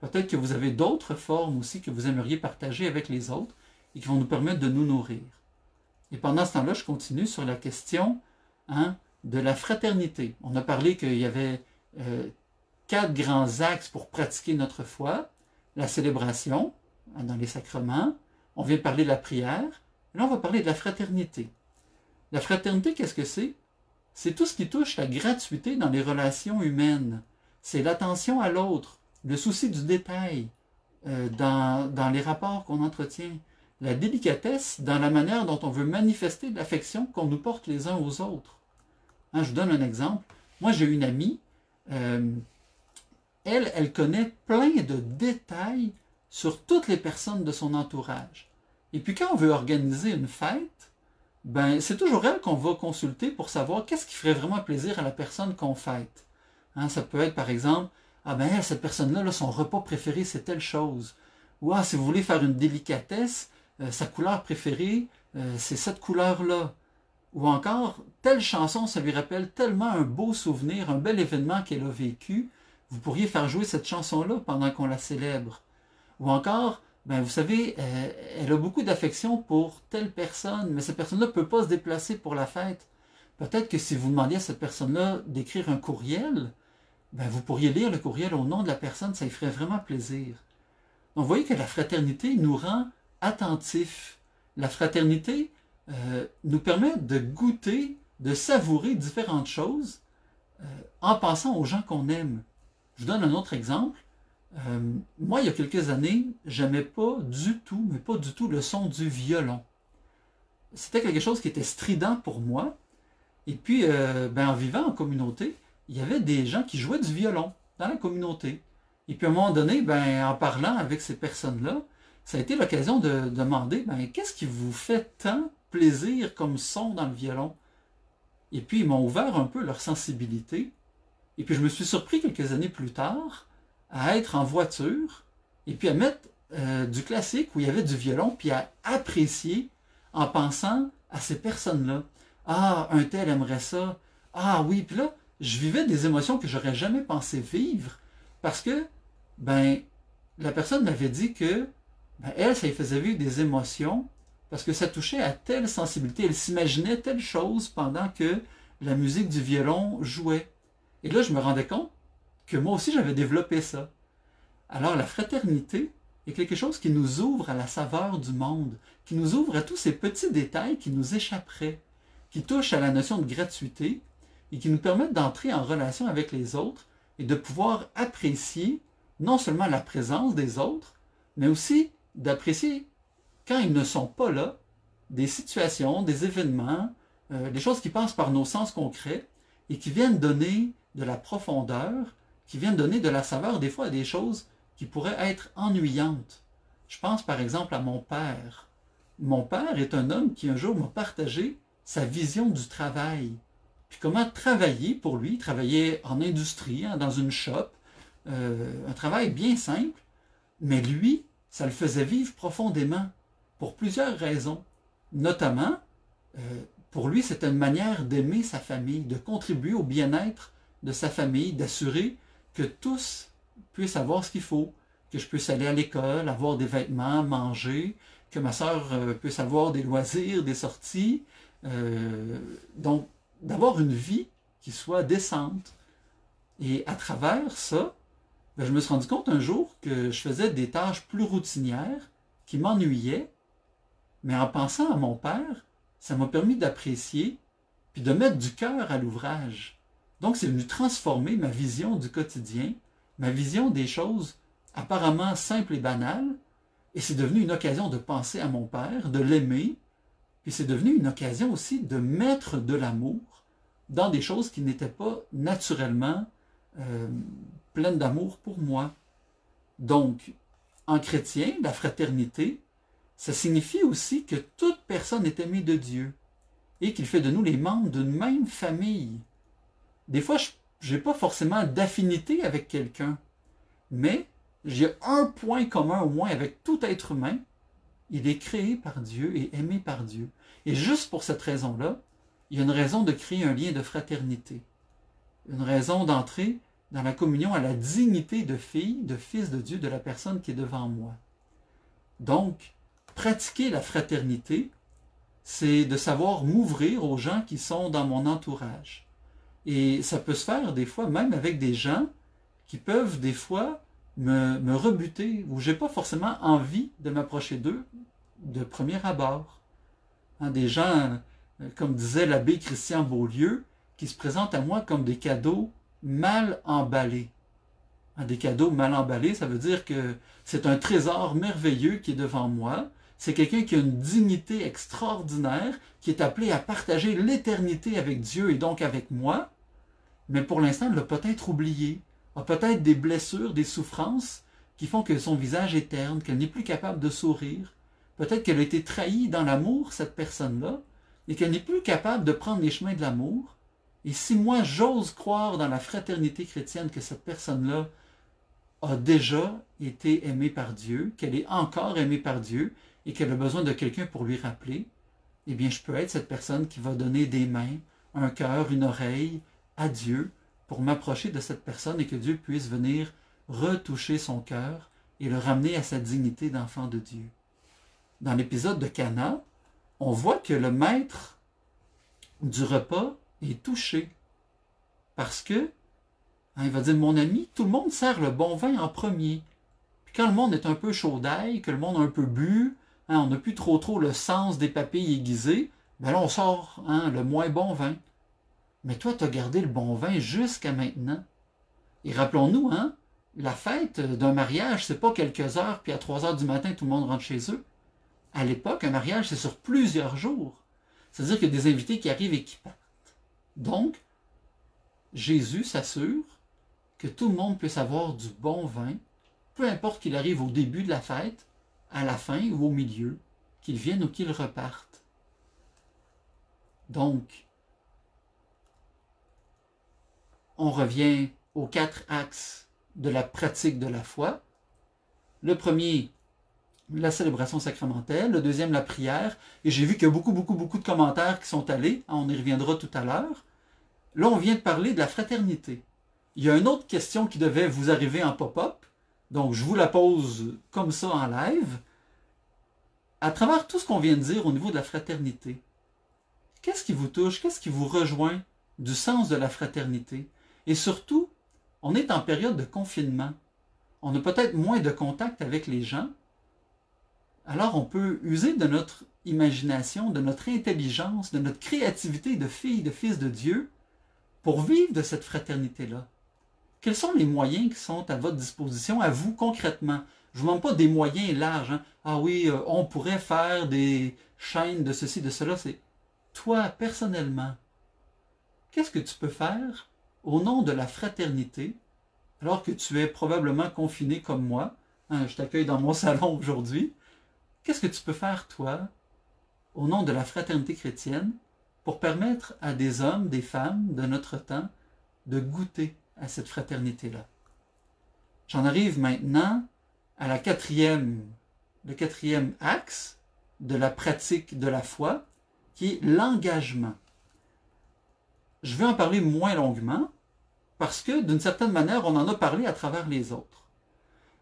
Peut-être que vous avez d'autres formes aussi que vous aimeriez partager avec les autres et qui vont nous permettre de nous nourrir. Et pendant ce temps-là, je continue sur la question de la fraternité. On a parlé qu'il y avait 4 grands axes pour pratiquer notre foi. La célébration, dans les sacrements. On vient de parler de la prière. Là, on va parler de la fraternité. La fraternité, qu'est-ce que c'est? C'est tout ce qui touche la gratuité dans les relations humaines. C'est l'attention à l'autre, le souci du détail dans les rapports qu'on entretient, la délicatesse dans la manière dont on veut manifester l'affection qu'on nous porte les uns aux autres. Hein, je vous donne un exemple. Moi, j'ai une amie, elle connaît plein de détails sur toutes les personnes de son entourage. Et puis quand on veut organiser une fête, ben, c'est toujours elle qu'on va consulter pour savoir qu'est-ce qui ferait vraiment plaisir à la personne qu'on fête. Hein, ça peut être par exemple, ah ben cette personne-là, là, son repas préféré c'est telle chose. Ou ah, si vous voulez faire une délicatesse, sa couleur préférée c'est cette couleur-là. Ou encore, telle chanson, ça lui rappelle tellement un beau souvenir, un bel événement qu'elle a vécu, vous pourriez faire jouer cette chanson-là pendant qu'on la célèbre. Ou encore, ben vous savez, elle a beaucoup d'affection pour telle personne, mais cette personne-là ne peut pas se déplacer pour la fête. Peut-être que si vous demandiez à cette personne-là d'écrire un courriel, ben vous pourriez lire le courriel au nom de la personne, ça lui ferait vraiment plaisir. Donc vous voyez que la fraternité nous rend attentifs. La fraternité nous permet de goûter, de savourer différentes choses en pensant aux gens qu'on aime. Je vous donne un autre exemple. Moi, il y a quelques années, j'aimais pas du tout, mais pas du tout, le son du violon. C'était quelque chose qui était strident pour moi. Et puis, en vivant en communauté, il y avait des gens qui jouaient du violon dans la communauté. Et puis, à un moment donné, en parlant avec ces personnes-là, ça a été l'occasion de demander, qu'est-ce qui vous fait tant plaisir comme son dans le violon? Et puis, ils m'ont ouvert un peu leur sensibilité. Et puis, je me suis surpris quelques années plus tard à être en voiture et puis à mettre du classique où il y avait du violon, puis à apprécier en pensant à ces personnes-là. Ah, un tel aimerait ça. Ah oui, puis là, je vivais des émotions que j'aurais jamais pensé vivre parce que, la personne m'avait dit que, elle, ça lui faisait vivre des émotions parce que ça touchait à telle sensibilité. Elle s'imaginait telle chose pendant que la musique du violon jouait. Et là, je me rendais compte que moi aussi, j'avais développé ça. Alors, la fraternité est quelque chose qui nous ouvre à la saveur du monde, qui nous ouvre à tous ces petits détails qui nous échapperaient, qui touchent à la notion de gratuité et qui nous permettent d'entrer en relation avec les autres et de pouvoir apprécier non seulement la présence des autres, mais aussi d'apprécier, quand ils ne sont pas là, des situations, des événements, des choses qui passent par nos sens concrets et qui viennent donner de la profondeur, qui viennent donner de la saveur des fois à des choses qui pourraient être ennuyantes. Je pense par exemple à mon père. Mon père est un homme qui un jour m'a partagé sa vision du travail. Puis comment travailler pour lui, travailler en industrie, dans une shop, un travail bien simple, mais lui, ça le faisait vivre profondément, pour plusieurs raisons. Notamment, pour lui, c'était une manière d'aimer sa famille, de contribuer au bien-être de sa famille, d'assurer que tous puissent avoir ce qu'il faut, que je puisse aller à l'école, avoir des vêtements, manger, que ma sœur puisse avoir des loisirs, des sorties. Donc, d'avoir une vie qui soit décente. Et à travers ça, je me suis rendu compte un jour que je faisais des tâches plus routinières qui m'ennuyaient, mais en pensant à mon père, ça m'a permis d'apprécier puis de mettre du cœur à l'ouvrage. Donc, c'est venu transformer ma vision du quotidien, ma vision des choses apparemment simples et banales, et c'est devenu une occasion de penser à mon père, de l'aimer, puis c'est devenu une occasion aussi de mettre de l'amour dans des choses qui n'étaient pas naturellement pleines d'amour pour moi. Donc, en chrétien, la fraternité, ça signifie aussi que toute personne est aimée de Dieu et qu'il fait de nous les membres d'une même famille. Des fois, je j'ai pas forcément d'affinité avec quelqu'un, mais j'ai un point commun au moins avec tout être humain. Il est créé par Dieu et aimé par Dieu. Et juste pour cette raison-là, il y a une raison de créer un lien de fraternité. Une raison d'entrer dans la communion à la dignité de fille, de fils de Dieu, de la personne qui est devant moi. Donc, pratiquer la fraternité, c'est de savoir m'ouvrir aux gens qui sont dans mon entourage. Et ça peut se faire des fois même avec des gens qui peuvent des fois me rebuter, où j'ai pas forcément envie de m'approcher d'eux de premier abord. Des gens, comme disait l'abbé Christian Beaulieu, qui se présentent à moi comme des cadeaux mal emballés. Des cadeaux mal emballés, ça veut dire que c'est un trésor merveilleux qui est devant moi. C'est quelqu'un qui a une dignité extraordinaire, qui est appelé à partager l'éternité avec Dieu et donc avec moi, mais pour l'instant, elle l'a peut-être oublié, a peut-être des blessures, des souffrances qui font que son visage est terne, qu'elle n'est plus capable de sourire. Peut-être qu'elle a été trahie dans l'amour, cette personne-là, et qu'elle n'est plus capable de prendre les chemins de l'amour. Et si moi, j'ose croire dans la fraternité chrétienne que cette personne-là a déjà été aimée par Dieu, qu'elle est encore aimée par Dieu, et qu'elle a besoin de quelqu'un pour lui rappeler, eh bien, je peux être cette personne qui va donner des mains, un cœur, une oreille à Dieu pour m'approcher de cette personne et que Dieu puisse venir retoucher son cœur et le ramener à sa dignité d'enfant de Dieu. Dans l'épisode de Cana, on voit que le maître du repas est touché parce que, il va dire, mon ami, tout le monde sert le bon vin en premier. Puis quand le monde est un peu chaud d'ail, que le monde a un peu bu, on n'a plus trop le sens des papilles aiguisées, ben là on sort le moins bon vin. Mais toi, tu as gardé le bon vin jusqu'à maintenant. Et rappelons-nous, la fête d'un mariage, c'est pas quelques heures, puis à 3 heures du matin, tout le monde rentre chez eux. À l'époque, un mariage, c'est sur plusieurs jours. C'est-à-dire qu'il y a des invités qui arrivent et qui partent. Donc, Jésus s'assure que tout le monde puisse avoir du bon vin, peu importe qu'il arrive au début de la fête, à la fin ou au milieu, qu'il vienne ou qu'il reparte. Donc, on revient aux 4 axes de la pratique de la foi. Le premier, la célébration sacramentelle. Le deuxième, la prière. Et j'ai vu qu'il y a beaucoup de commentaires qui sont allés. On y reviendra tout à l'heure. Là, on vient de parler de la fraternité. Il y a une autre question qui devait vous arriver en pop-up. Donc, je vous la pose comme ça en live. À travers tout ce qu'on vient de dire au niveau de la fraternité, qu'est-ce qui vous touche? Qu'est-ce qui vous rejoint du sens de la fraternité? Et surtout, on est en période de confinement. On a peut-être moins de contact avec les gens. Alors on peut user de notre imagination, de notre intelligence, de notre créativité de filles, de fils de Dieu pour vivre de cette fraternité-là. Quels sont les moyens qui sont à votre disposition, à vous concrètement? Je ne vous demande pas des moyens larges. Ah oui, on pourrait faire des chaînes de ceci, de cela. C'est toi, personnellement. Qu'est-ce que tu peux faire au nom de la fraternité, alors que tu es probablement confiné comme moi? Je t'accueille dans mon salon aujourd'hui. Qu'est-ce que tu peux faire, toi, au nom de la fraternité chrétienne, pour permettre à des hommes, des femmes de notre temps de goûter à cette fraternité-là? J'en arrive maintenant à le quatrième axe de la pratique de la foi, qui est l'engagement. Je vais en parler moins longuement, parce que d'une certaine manière, on en a parlé à travers les autres.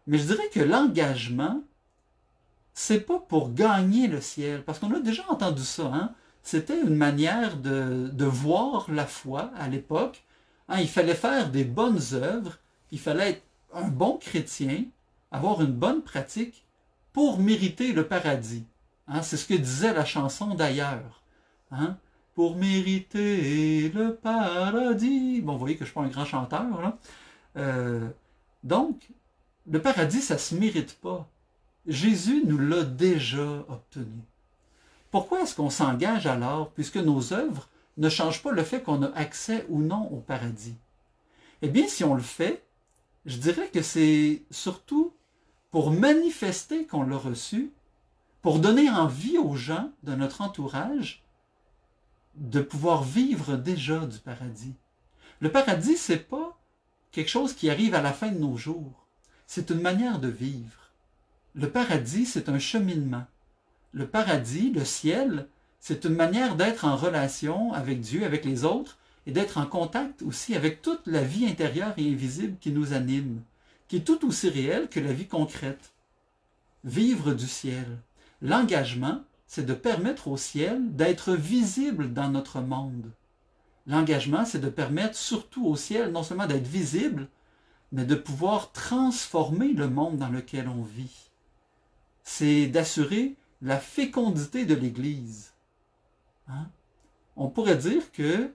Mais je dirais que l'engagement, c'est pas pour gagner le ciel, parce qu'on a déjà entendu ça. C'était une manière de voir la foi à l'époque. Il fallait faire des bonnes œuvres, il fallait être un bon chrétien, avoir une bonne pratique pour mériter le paradis. C'est ce que disait la chanson d'ailleurs. Pour mériter le paradis. Bon, vous voyez que je ne suis pas un grand chanteur, là. Donc, le paradis, ça ne se mérite pas. Jésus nous l'a déjà obtenu. Pourquoi est-ce qu'on s'engage alors, puisque nos œuvres ne changent pas le fait qu'on a accès ou non au paradis? Eh bien, si on le fait, je dirais que c'est surtout pour manifester qu'on l'a reçu, pour donner envie aux gens de notre entourage de pouvoir vivre déjà du paradis. Le paradis, c'est pas quelque chose qui arrive à la fin de nos jours. C'est une manière de vivre. Le paradis, c'est un cheminement. Le paradis, le ciel, c'est une manière d'être en relation avec Dieu, avec les autres, et d'être en contact aussi avec toute la vie intérieure et invisible qui nous anime, qui est tout aussi réelle que la vie concrète. Vivre du ciel. L'engagement, c'est de permettre au ciel d'être visible dans notre monde. L'engagement, c'est de permettre surtout au ciel non seulement d'être visible, mais de pouvoir transformer le monde dans lequel on vit. C'est d'assurer la fécondité de l'Église. Hein? On pourrait dire que,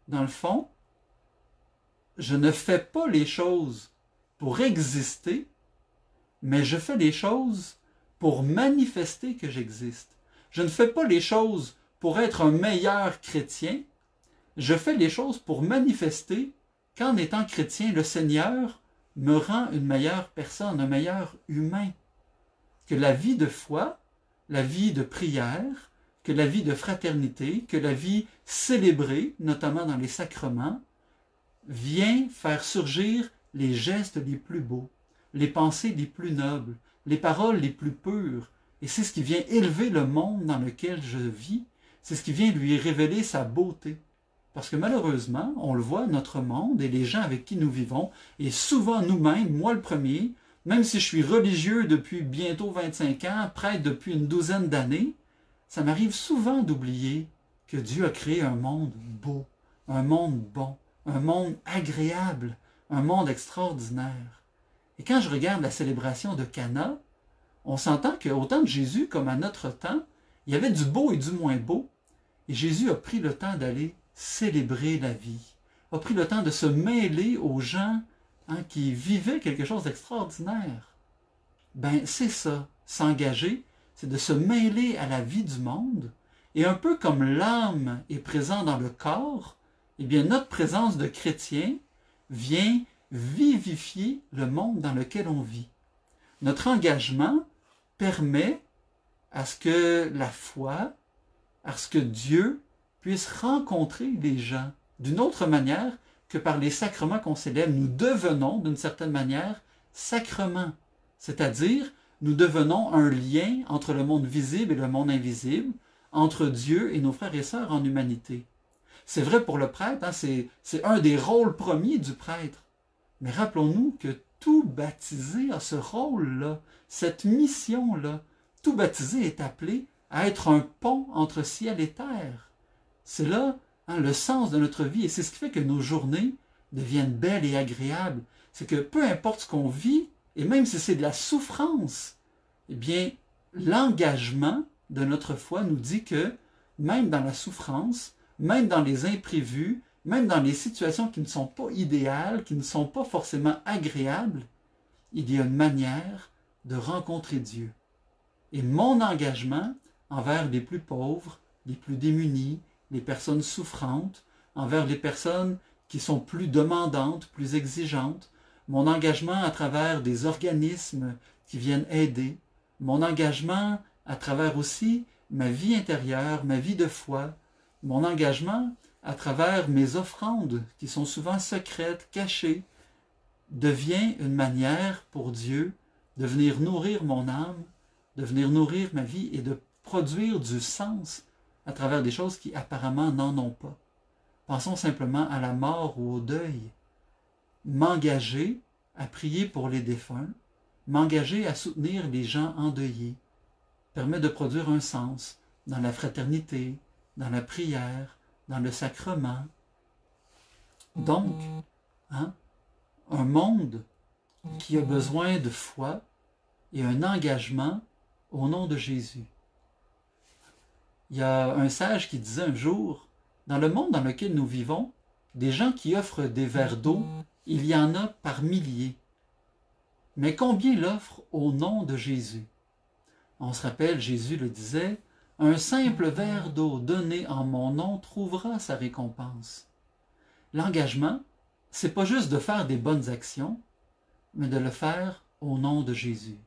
dans le fond, je ne fais pas les choses pour exister, mais je fais les choses pour manifester que j'existe. Je ne fais pas les choses pour être un meilleur chrétien, je fais les choses pour manifester qu'en étant chrétien, le Seigneur me rend une meilleure personne, un meilleur humain. Que la vie de foi, la vie de prière, que la vie de fraternité, que la vie célébrée, notamment dans les sacrements, vient faire surgir les gestes les plus beaux, les pensées les plus nobles, les paroles les plus pures. Et c'est ce qui vient élever le monde dans lequel je vis, c'est ce qui vient lui révéler sa beauté. Parce que malheureusement, on le voit, notre monde et les gens avec qui nous vivons, et souvent nous-mêmes, moi le premier, même si je suis religieux depuis bientôt 25 ans, prêtre depuis une douzaine d'années, ça m'arrive souvent d'oublier que Dieu a créé un monde beau, un monde bon, un monde agréable, un monde extraordinaire. Et quand je regarde la célébration de Cana, on s'entend qu'au temps de Jésus, comme à notre temps, il y avait du beau et du moins beau, et Jésus a pris le temps d'aller célébrer la vie, a pris le temps de se mêler aux gens qui vivaient quelque chose d'extraordinaire. Ben, c'est ça, s'engager, c'est de se mêler à la vie du monde, et un peu comme l'âme est présente dans le corps, eh bien notre présence de chrétien vient vivifier le monde dans lequel on vit. Notre engagement permet à ce que la foi, à ce que Dieu puisse rencontrer les gens d'une autre manière que par les sacrements qu'on célèbre. Nous devenons, d'une certaine manière, sacrements. C'est-à-dire, nous devenons un lien entre le monde visible et le monde invisible, entre Dieu et nos frères et sœurs en humanité. C'est vrai pour le prêtre, c'est un des rôles premiers du prêtre. Mais rappelons-nous que tout baptisé a ce rôle-là, cette mission-là. Tout baptisé est appelé à être un pont entre ciel et terre. C'est là le sens de notre vie, et c'est ce qui fait que nos journées deviennent belles et agréables. C'est que peu importe ce qu'on vit, et même si c'est de la souffrance, eh bien, l'engagement de notre foi nous dit que même dans la souffrance, même dans les imprévus, même dans les situations qui ne sont pas idéales, qui ne sont pas forcément agréables, il y a une manière de rencontrer Dieu. Et mon engagement envers les plus pauvres, les plus démunis, les personnes souffrantes, envers les personnes qui sont plus demandantes, plus exigeantes, mon engagement à travers des organismes qui viennent aider, mon engagement à travers aussi ma vie intérieure, ma vie de foi, mon engagement à travers mes offrandes qui sont souvent secrètes, cachées, devient une manière pour Dieu de venir nourrir mon âme, de venir nourrir ma vie et de produire du sens à travers des choses qui apparemment n'en ont pas. Pensons simplement à la mort ou au deuil. M'engager à prier pour les défunts, m'engager à soutenir les gens endeuillés, permet de produire un sens dans la fraternité, dans la prière, dans le sacrement. Donc, un monde qui a besoin de foi et un engagement au nom de Jésus. Il y a un sage qui disait un jour, dans le monde dans lequel nous vivons, des gens qui offrent des verres d'eau, il y en a par milliers. Mais combien l'offrent au nom de Jésus? On se rappelle, Jésus le disait, « Un simple verre d'eau donné en mon nom trouvera sa récompense. » L'engagement, c'est pas juste de faire des bonnes actions, mais de le faire au nom de Jésus,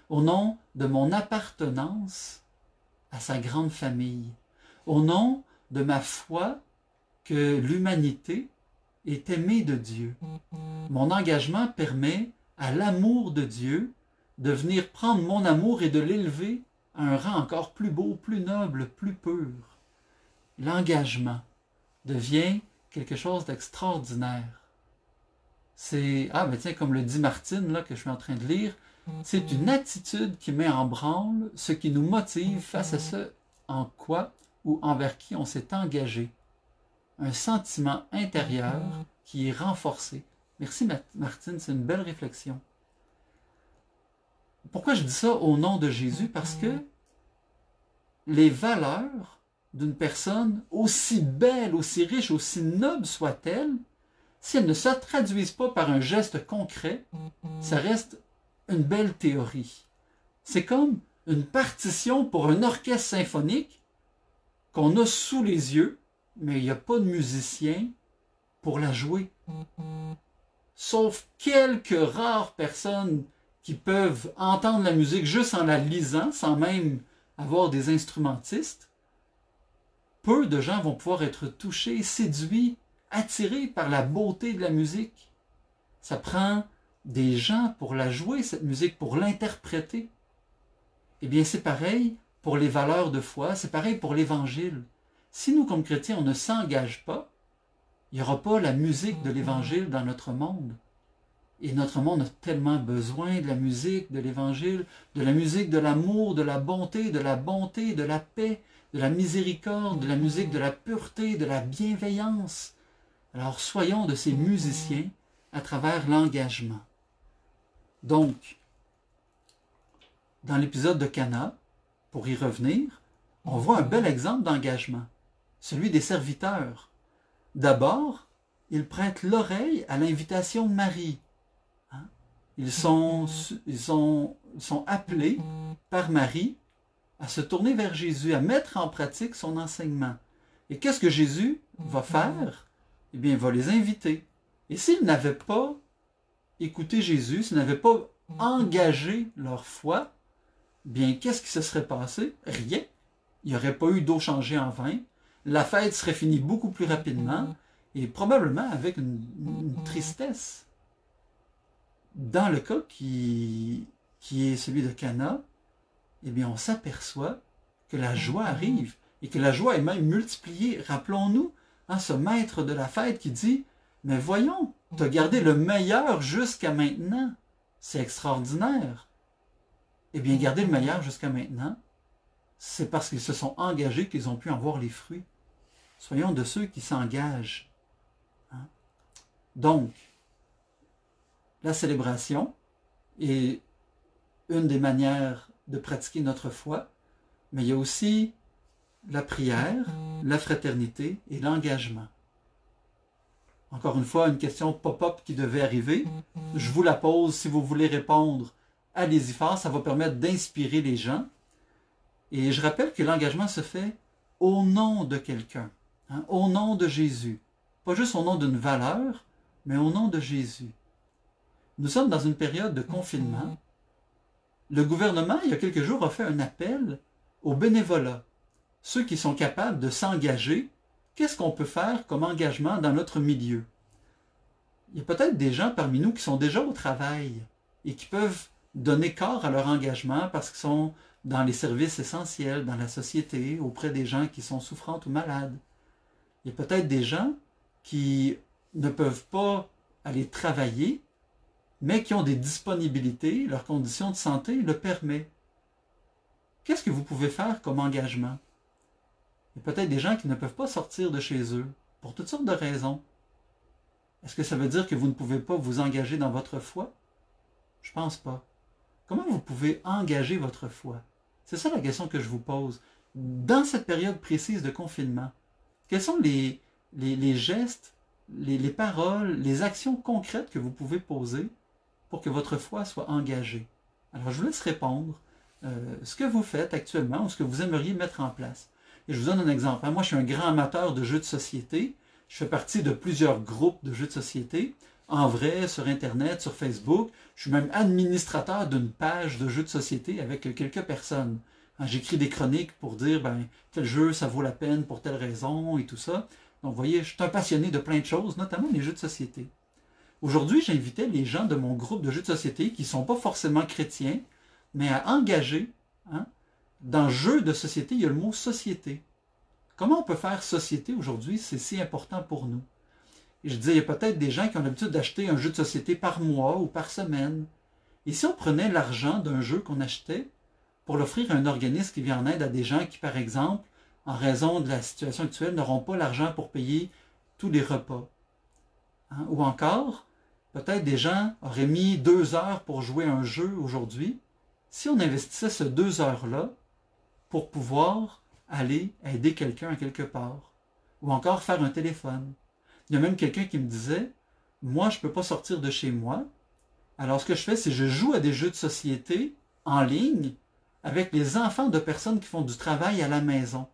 au nom de mon appartenance à sa grande famille, au nom de ma foi que l'humanité est aimé de Dieu. Mon engagement permet à l'amour de Dieu de venir prendre mon amour et de l'élever à un rang encore plus beau, plus noble, plus pur. L'engagement devient quelque chose d'extraordinaire. C'est, ben tiens, comme le dit Martine, là, que je suis en train de lire, c'est une attitude qui met en branle ce qui nous motive face à ce en quoi ou envers qui on s'est engagé. Un sentiment intérieur qui est renforcé. Merci Martine, c'est une belle réflexion. Pourquoi je dis ça au nom de Jésus? Parce que les valeurs d'une personne, aussi belle, aussi riche, aussi noble soit-elle, si elles ne se traduisent pas par un geste concret, ça reste une belle théorie. C'est comme une partition pour un orchestre symphonique qu'on a sous les yeux, mais il n'y a pas de musicien pour la jouer. Sauf quelques rares personnes qui peuvent entendre la musique juste en la lisant, sans même avoir des instrumentistes. Peu de gens vont pouvoir être touchés, séduits, attirés par la beauté de la musique. Ça prend des gens pour la jouer, cette musique, pour l'interpréter. Eh bien, c'est pareil pour les valeurs de foi, c'est pareil pour l'Évangile. Si nous, comme chrétiens, on ne s'engage pas, il n'y aura pas la musique de l'Évangile dans notre monde. Et notre monde a tellement besoin de la musique de l'Évangile, de la musique de l'amour, de la bonté, de la paix, de la miséricorde, de la musique de la pureté, de la bienveillance. Alors soyons de ces musiciens à travers l'engagement. Donc, dans l'épisode de Cana, pour y revenir, on voit un bel exemple d'engagement, celui des serviteurs. D'abord, ils prêtent l'oreille à l'invitation de Marie. Ils sont appelés par Marie à se tourner vers Jésus, à mettre en pratique son enseignement. Et qu'est-ce que Jésus va faire? Eh bien, il va les inviter. Et s'ils n'avaient pas écouté Jésus, s'ils n'avaient pas engagé leur foi, bien, qu'est-ce qui se serait passé? Rien. Il n'y aurait pas eu d'eau changée en vin. La fête serait finie beaucoup plus rapidement et probablement avec une tristesse. Dans le cas qui est celui de Cana, eh bien, on s'aperçoit que la joie arrive et que la joie est même multipliée. Rappelons-nous, ce maître de la fête qui dit « Mais voyons, tu as gardé le meilleur jusqu'à maintenant. C'est extraordinaire. » Eh bien, garder le meilleur jusqu'à maintenant, c'est parce qu'ils se sont engagés qu'ils ont pu en voir les fruits. Soyons de ceux qui s'engagent. Donc, la célébration est une des manières de pratiquer notre foi, mais il y a aussi la prière, la fraternité et l'engagement. Encore une fois, une question pop-up qui devait arriver. Je vous la pose, si vous voulez répondre, allez-y fort, ça va permettre d'inspirer les gens. Et je rappelle que l'engagement se fait au nom de quelqu'un, au nom de Jésus. Pas juste au nom d'une valeur, mais au nom de Jésus. Nous sommes dans une période de confinement. Le gouvernement, il y a quelques jours, a fait un appel au bénévolat. Ceux qui sont capables de s'engager, qu'est-ce qu'on peut faire comme engagement dans notre milieu? Il y a peut-être des gens parmi nous qui sont déjà au travail et qui peuvent donner corps à leur engagement parce qu'ils sont dans les services essentiels, dans la société, auprès des gens qui sont souffrants ou malades. Il y a peut-être des gens qui ne peuvent pas aller travailler, mais qui ont des disponibilités, leurs conditions de santé le permettent. Qu'est-ce que vous pouvez faire comme engagement? Il y a peut-être des gens qui ne peuvent pas sortir de chez eux, pour toutes sortes de raisons. Est-ce que ça veut dire que vous ne pouvez pas vous engager dans votre foi? Je pense pas. Comment vous pouvez engager votre foi? C'est ça la question que je vous pose. Dans cette période précise de confinement, quels sont les gestes, les paroles, les actions concrètes que vous pouvez poser pour que votre foi soit engagée? Alors, je vous laisse répondre ce que vous faites actuellement ou ce que vous aimeriez mettre en place. Et je vous donne un exemple. Moi, je suis un grand amateur de jeux de société. Je fais partie de plusieurs groupes de jeux de société, en vrai, sur Internet, sur Facebook. Je suis même administrateur d'une page de jeux de société avec quelques personnes. J'écris des chroniques pour dire, tel jeu, ça vaut la peine pour telle raison et tout ça. Donc, vous voyez, je suis un passionné de plein de choses, notamment les jeux de société. Aujourd'hui, j'invitais les gens de mon groupe de jeux de société, qui ne sont pas forcément chrétiens, mais à engager, hein, dans jeu de société, il y a le mot société. Comment on peut faire société aujourd'hui? C'est si important pour nous. Et je disais, il y a peut-être des gens qui ont l'habitude d'acheter un jeu de société par mois ou par semaine. Et si on prenait l'argent d'un jeu qu'on achetait pour l'offrir à un organisme qui vient en aide à des gens qui, par exemple, en raison de la situation actuelle, n'auront pas l'argent pour payer tous les repas. Hein? Ou encore, peut-être des gens auraient mis 2 heures pour jouer à un jeu aujourd'hui. Si on investissait ces 2 heures-là pour pouvoir aller aider quelqu'un à quelque part, ou encore faire un téléphone. Il y a même quelqu'un qui me disait, moi je ne peux pas sortir de chez moi, alors ce que je fais, c'est que je joue à des jeux de société en ligne avec les enfants de personnes qui font du travail à la maison.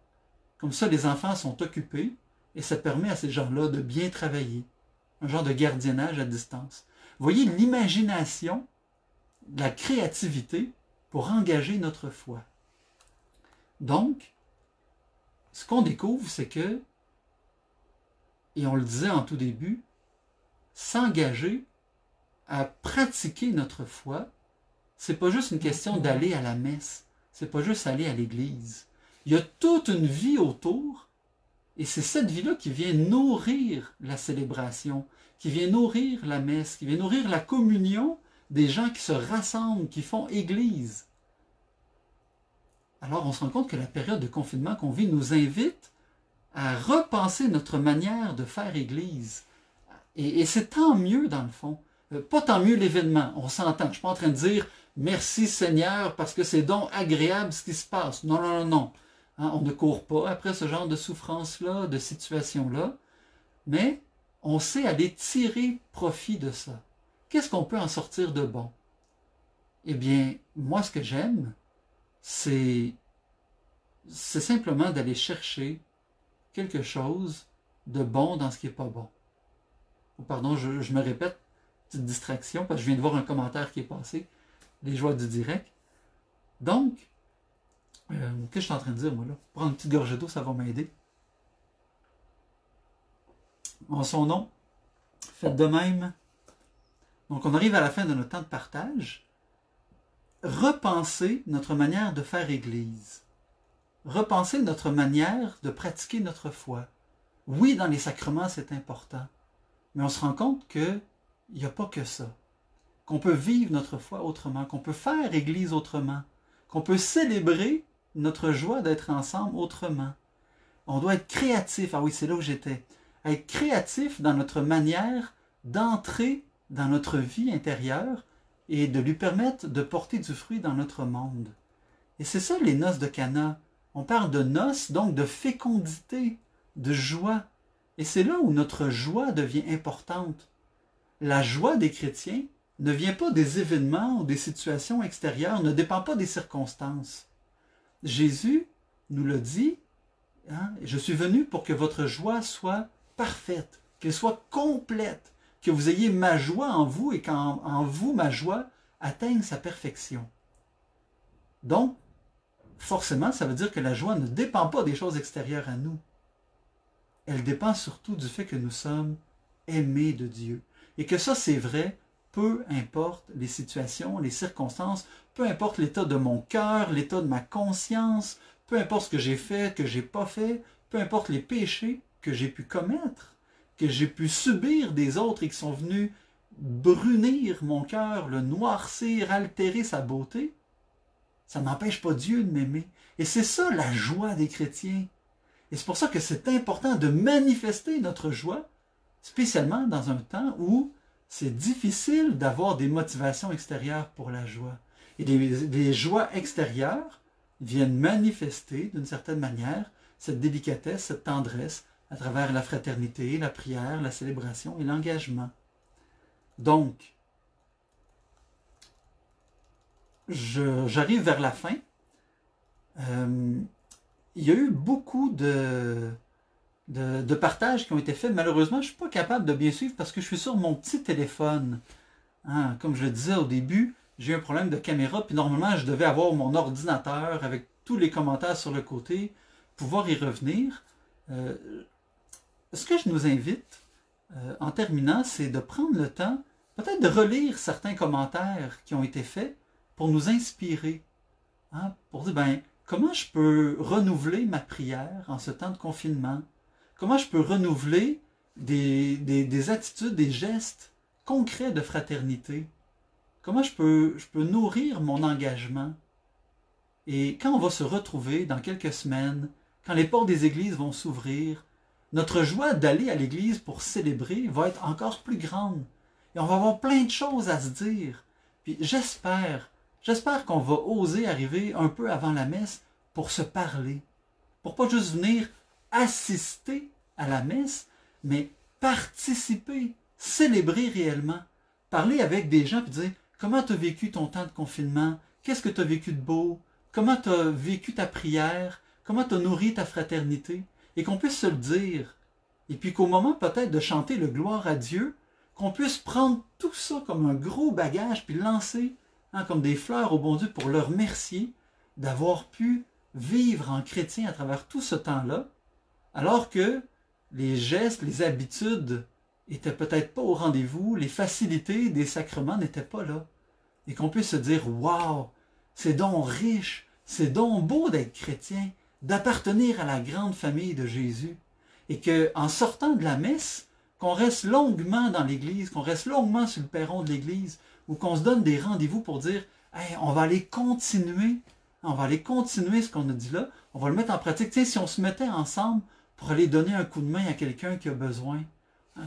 Comme ça, les enfants sont occupés et ça permet à ces gens-là de bien travailler. Un genre de gardiennage à distance. Vous voyez l'imagination, la créativité pour engager notre foi. Donc, ce qu'on découvre, c'est que, et on le disait en tout début, s'engager à pratiquer notre foi, c'est pas juste une question d'aller à la messe, c'est pas juste aller à l'église. Il y a toute une vie autour, et c'est cette vie-là qui vient nourrir la célébration, qui vient nourrir la messe, qui vient nourrir la communion des gens qui se rassemblent, qui font église. Alors on se rend compte que la période de confinement qu'on vit nous invite à repenser notre manière de faire église. Et c'est tant mieux dans le fond. Pas tant mieux l'événement, on s'entend. Je ne suis pas en train de dire « Merci Seigneur parce que c'est donc agréable ce qui se passe ». Non, non, non, non. Hein, on ne court pas après ce genre de souffrance-là, de situation-là, mais on sait aller tirer profit de ça. Qu'est-ce qu'on peut en sortir de bon? Eh bien, moi, ce que j'aime, c'est simplement d'aller chercher quelque chose de bon dans ce qui n'est pas bon. Oh, pardon, je me répète, petite distraction, parce que je viens de voir un commentaire qui est passé, les joies du direct. Donc, qu'est-ce que je suis en train de dire, moi, là? Prendre une petite gorgée d'eau, ça va m'aider. En son nom, faites de même. Donc, on arrive à la fin de notre temps de partage. Repenser notre manière de faire Église. Repenser notre manière de pratiquer notre foi. Oui, dans les sacrements, c'est important. Mais on se rend compte qu'il n'y a pas que ça. Qu'on peut vivre notre foi autrement, qu'on peut faire Église autrement, qu'on peut célébrer notre joie d'être ensemble autrement. On doit être créatif. Ah oui, c'est là où j'étais. Être créatif dans notre manière d'entrer dans notre vie intérieure et de lui permettre de porter du fruit dans notre monde. Et c'est ça les noces de Cana. On parle de noces, donc de fécondité, de joie. Et c'est là où notre joie devient importante. La joie des chrétiens ne vient pas des événements ou des situations extérieures, ne dépend pas des circonstances. Jésus nous l'a dit, hein, je suis venu pour que votre joie parfaite, qu'elle soit complète, que vous ayez ma joie en vous et qu'en vous, ma joie atteigne sa perfection. Donc, forcément, ça veut dire que la joie ne dépend pas des choses extérieures à nous. Elle dépend surtout du fait que nous sommes aimés de Dieu. Et que ça, c'est vrai, peu importe les situations, les circonstances, peu importe l'état de mon cœur, l'état de ma conscience, peu importe ce que j'ai fait, que j'ai pas fait, peu importe les péchés que j'ai pu commettre, que j'ai pu subir des autres et qui sont venus brunir mon cœur, le noircir, altérer sa beauté, ça n'empêche pas Dieu de m'aimer. Et c'est ça la joie des chrétiens. Et c'est pour ça que c'est important de manifester notre joie, spécialement dans un temps où c'est difficile d'avoir des motivations extérieures pour la joie. Et les joies extérieures viennent manifester d'une certaine manière cette délicatesse, cette tendresse à travers la fraternité, la prière, la célébration et l'engagement. Donc, j'arrive vers la fin. Il y a eu beaucoup de partages qui ont été faits. Malheureusement, je ne suis pas capable de bien suivre parce que je suis sur mon petit téléphone. Hein, comme je le disais au début, j'ai eu un problème de caméra, puis normalement, je devais avoir mon ordinateur avec tous les commentaires sur le côté, pouvoir y revenir. ce que je nous invite, en terminant, c'est de prendre le temps, peut-être de relire certains commentaires qui ont été faits pour nous inspirer, hein, pour dire, ben, comment je peux renouveler ma prière en ce temps de confinement? Comment je peux renouveler des attitudes, des gestes concrets de fraternité? Comment je peux nourrir mon engagement? Et quand on va se retrouver dans quelques semaines, quand les portes des églises vont s'ouvrir, notre joie d'aller à l'église pour célébrer va être encore plus grande. Et on va avoir plein de choses à se dire. Puis j'espère qu'on va oser arriver un peu avant la messe pour se parler. Pour pas juste venir assister à la messe, mais participer, célébrer réellement. Parler avec des gens et dire comment tu as vécu ton temps de confinement, qu'est-ce que tu as vécu de beau, comment tu as vécu ta prière, comment tu as nourri ta fraternité, et qu'on puisse se le dire. Et puis qu'au moment peut-être de chanter le gloire à Dieu, qu'on puisse prendre tout ça comme un gros bagage, puis lancer comme des fleurs au bon Dieu pour le remercier d'avoir pu vivre en chrétien à travers tout ce temps-là, alors que les gestes, les habitudes étaient peut-être pas au rendez-vous, les facilités des sacrements n'étaient pas là. Et qu'on puisse se dire, waouh, c'est donc riche, c'est donc beau d'être chrétien, d'appartenir à la grande famille de Jésus. Et qu'en sortant de la messe, qu'on reste longuement dans l'église, qu'on reste longuement sur le perron de l'église, ou qu'on se donne des rendez-vous pour dire, hey, on va aller continuer ce qu'on a dit là, on va le mettre en pratique. Tu sais, si on se mettait ensemble pour aller donner un coup de main à quelqu'un qui a besoin,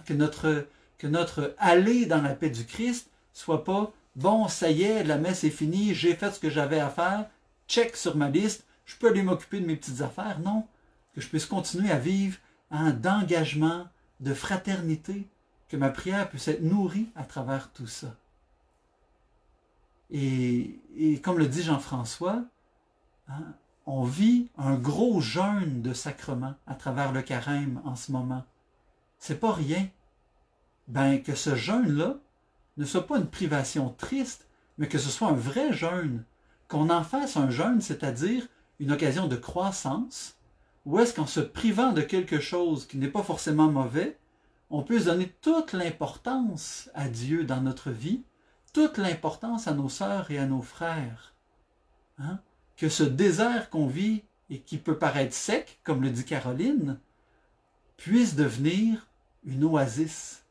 que notre aller dans la paix du Christ soit pas, bon, ça y est, la messe est finie, j'ai fait ce que j'avais à faire, check sur ma liste, je peux aller m'occuper de mes petites affaires. Non, que je puisse continuer à vivre d'engagement, de fraternité, que ma prière puisse être nourrie à travers tout ça. Et comme le dit Jean-François, on vit un gros jeûne de sacrements à travers le carême en ce moment. C'est pas rien. Ben, que ce jeûne-là ne soit pas une privation triste, mais que ce soit un vrai jeûne. Qu'on en fasse un jeûne, c'est-à-dire une occasion de croissance, ou est-ce qu'en se privant de quelque chose qui n'est pas forcément mauvais, on peut donner toute l'importance à Dieu dans notre vie, toute l'importance à nos sœurs et à nos frères. Que ce désert qu'on vit et qui peut paraître sec, comme le dit Caroline, puisse devenir une oasis,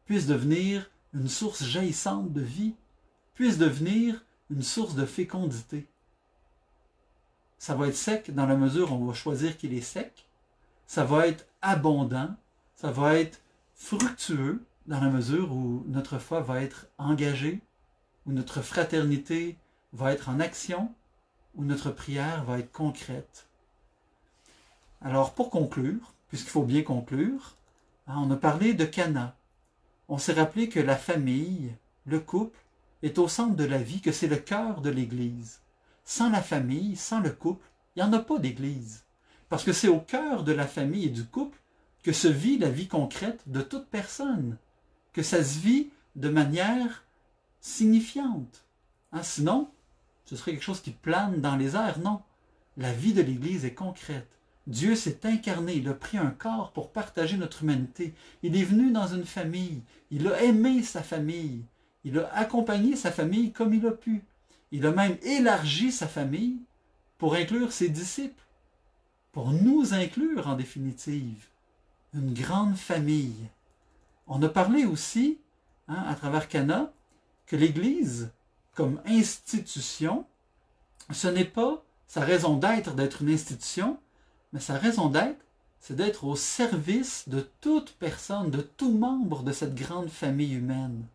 puisse devenir une source jaillissante de vie, puisse devenir une source de fécondité. Ça va être sec dans la mesure où on va choisir qu'il est sec, ça va être abondant, ça va être fructueux dans la mesure où notre foi va être engagée, où notre fraternité va être en action, où notre prière va être concrète. Alors pour conclure, puisqu'il faut bien conclure, on a parlé de Cana. On s'est rappelé que la famille, le couple, est au centre de la vie, que c'est le cœur de l'Église. Sans la famille, sans le couple, il n'y en a pas d'Église. Parce que c'est au cœur de la famille et du couple que se vit la vie concrète de toute personne, que ça se vit de manière signifiante. Sinon, ce serait quelque chose qui plane dans les airs. Non, la vie de l'Église est concrète. Dieu s'est incarné, il a pris un corps pour partager notre humanité. Il est venu dans une famille, il a aimé sa famille, il a accompagné sa famille comme il a pu. Il a même élargi sa famille pour inclure ses disciples, pour nous inclure en définitive. Une grande famille. On a parlé aussi, à travers Cana, que l'Église, comme institution, ce n'est pas sa raison d'être une institution, mais sa raison d'être, c'est d'être au service de toute personne, de tout membre de cette grande famille humaine.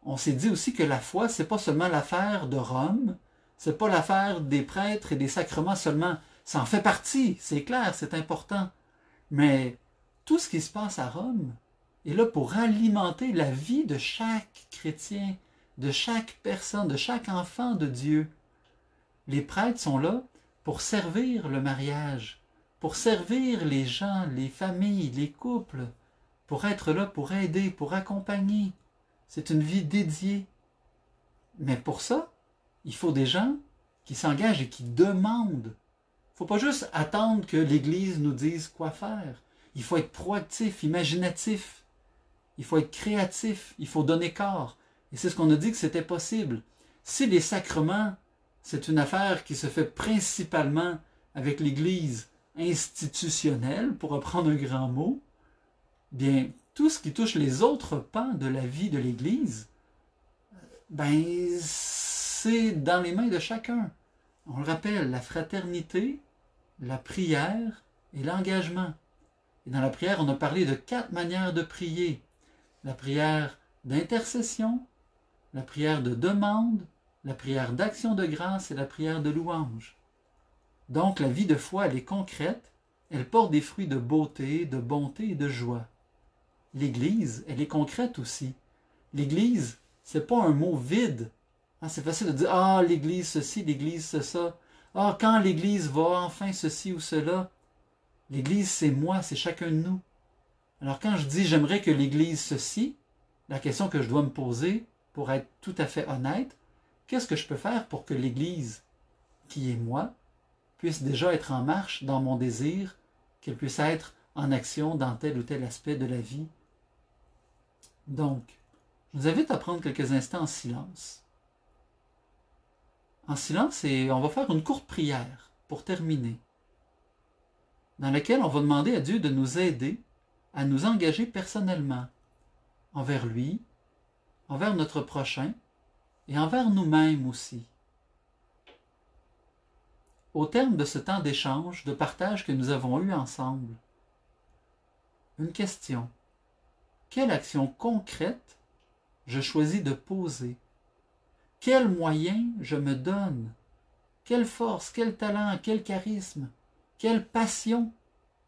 On s'est dit aussi que la foi, c'est pas seulement l'affaire de Rome, c'est pas l'affaire des prêtres et des sacrements seulement. Ça en fait partie, c'est clair, c'est important. Mais tout ce qui se passe à Rome est là pour alimenter la vie de chaque chrétien, de chaque personne, de chaque enfant de Dieu. Les prêtres sont là pour servir le mariage, pour servir les gens, les familles, les couples, pour être là, pour aider, pour accompagner. C'est une vie dédiée. Mais pour ça, il faut des gens qui s'engagent et qui demandent. Il ne faut pas juste attendre que l'Église nous dise quoi faire. Il faut être proactif, imaginatif. Il faut être créatif. Il faut donner corps. Et c'est ce qu'on a dit que c'était possible. Si les sacrements, c'est une affaire qui se fait principalement avec l'Église institutionnelle, pour reprendre un grand mot, bien, tout ce qui touche les autres pans de la vie de l'Église, ben, c'est dans les mains de chacun. On le rappelle, la fraternité, la prière et l'engagement. Et dans la prière, on a parlé de 4 manières de prier. La prière d'intercession, la prière de demande, la prière d'action de grâce et la prière de louange. Donc la vie de foi, elle est concrète, elle porte des fruits de beauté, de bonté et de joie. L'Église, elle est concrète aussi. L'Église, c'est pas un mot vide. C'est facile de dire « Ah, l'Église ceci, l'Église ça. Ah, quand l'Église va enfin ceci ou cela. » L'Église, c'est moi, c'est chacun de nous. Alors quand je dis « J'aimerais que l'Église ceci », la question que je dois me poser, pour être tout à fait honnête, qu'est-ce que je peux faire pour que l'Église, qui est moi, puisse déjà être en marche dans mon désir, qu'elle puisse être en action dans tel ou tel aspect de la vie. Donc, je vous invite à prendre quelques instants en silence. En silence, et on va faire une courte prière pour terminer, dans laquelle on va demander à Dieu de nous aider à nous engager personnellement envers lui, envers notre prochain et envers nous-mêmes aussi. Au terme de ce temps d'échange, de partage que nous avons eu ensemble, une question. Quelle action concrète je choisis de poser? Quels moyens je me donne? Quelle force, quel talent, quel charisme, quelle passion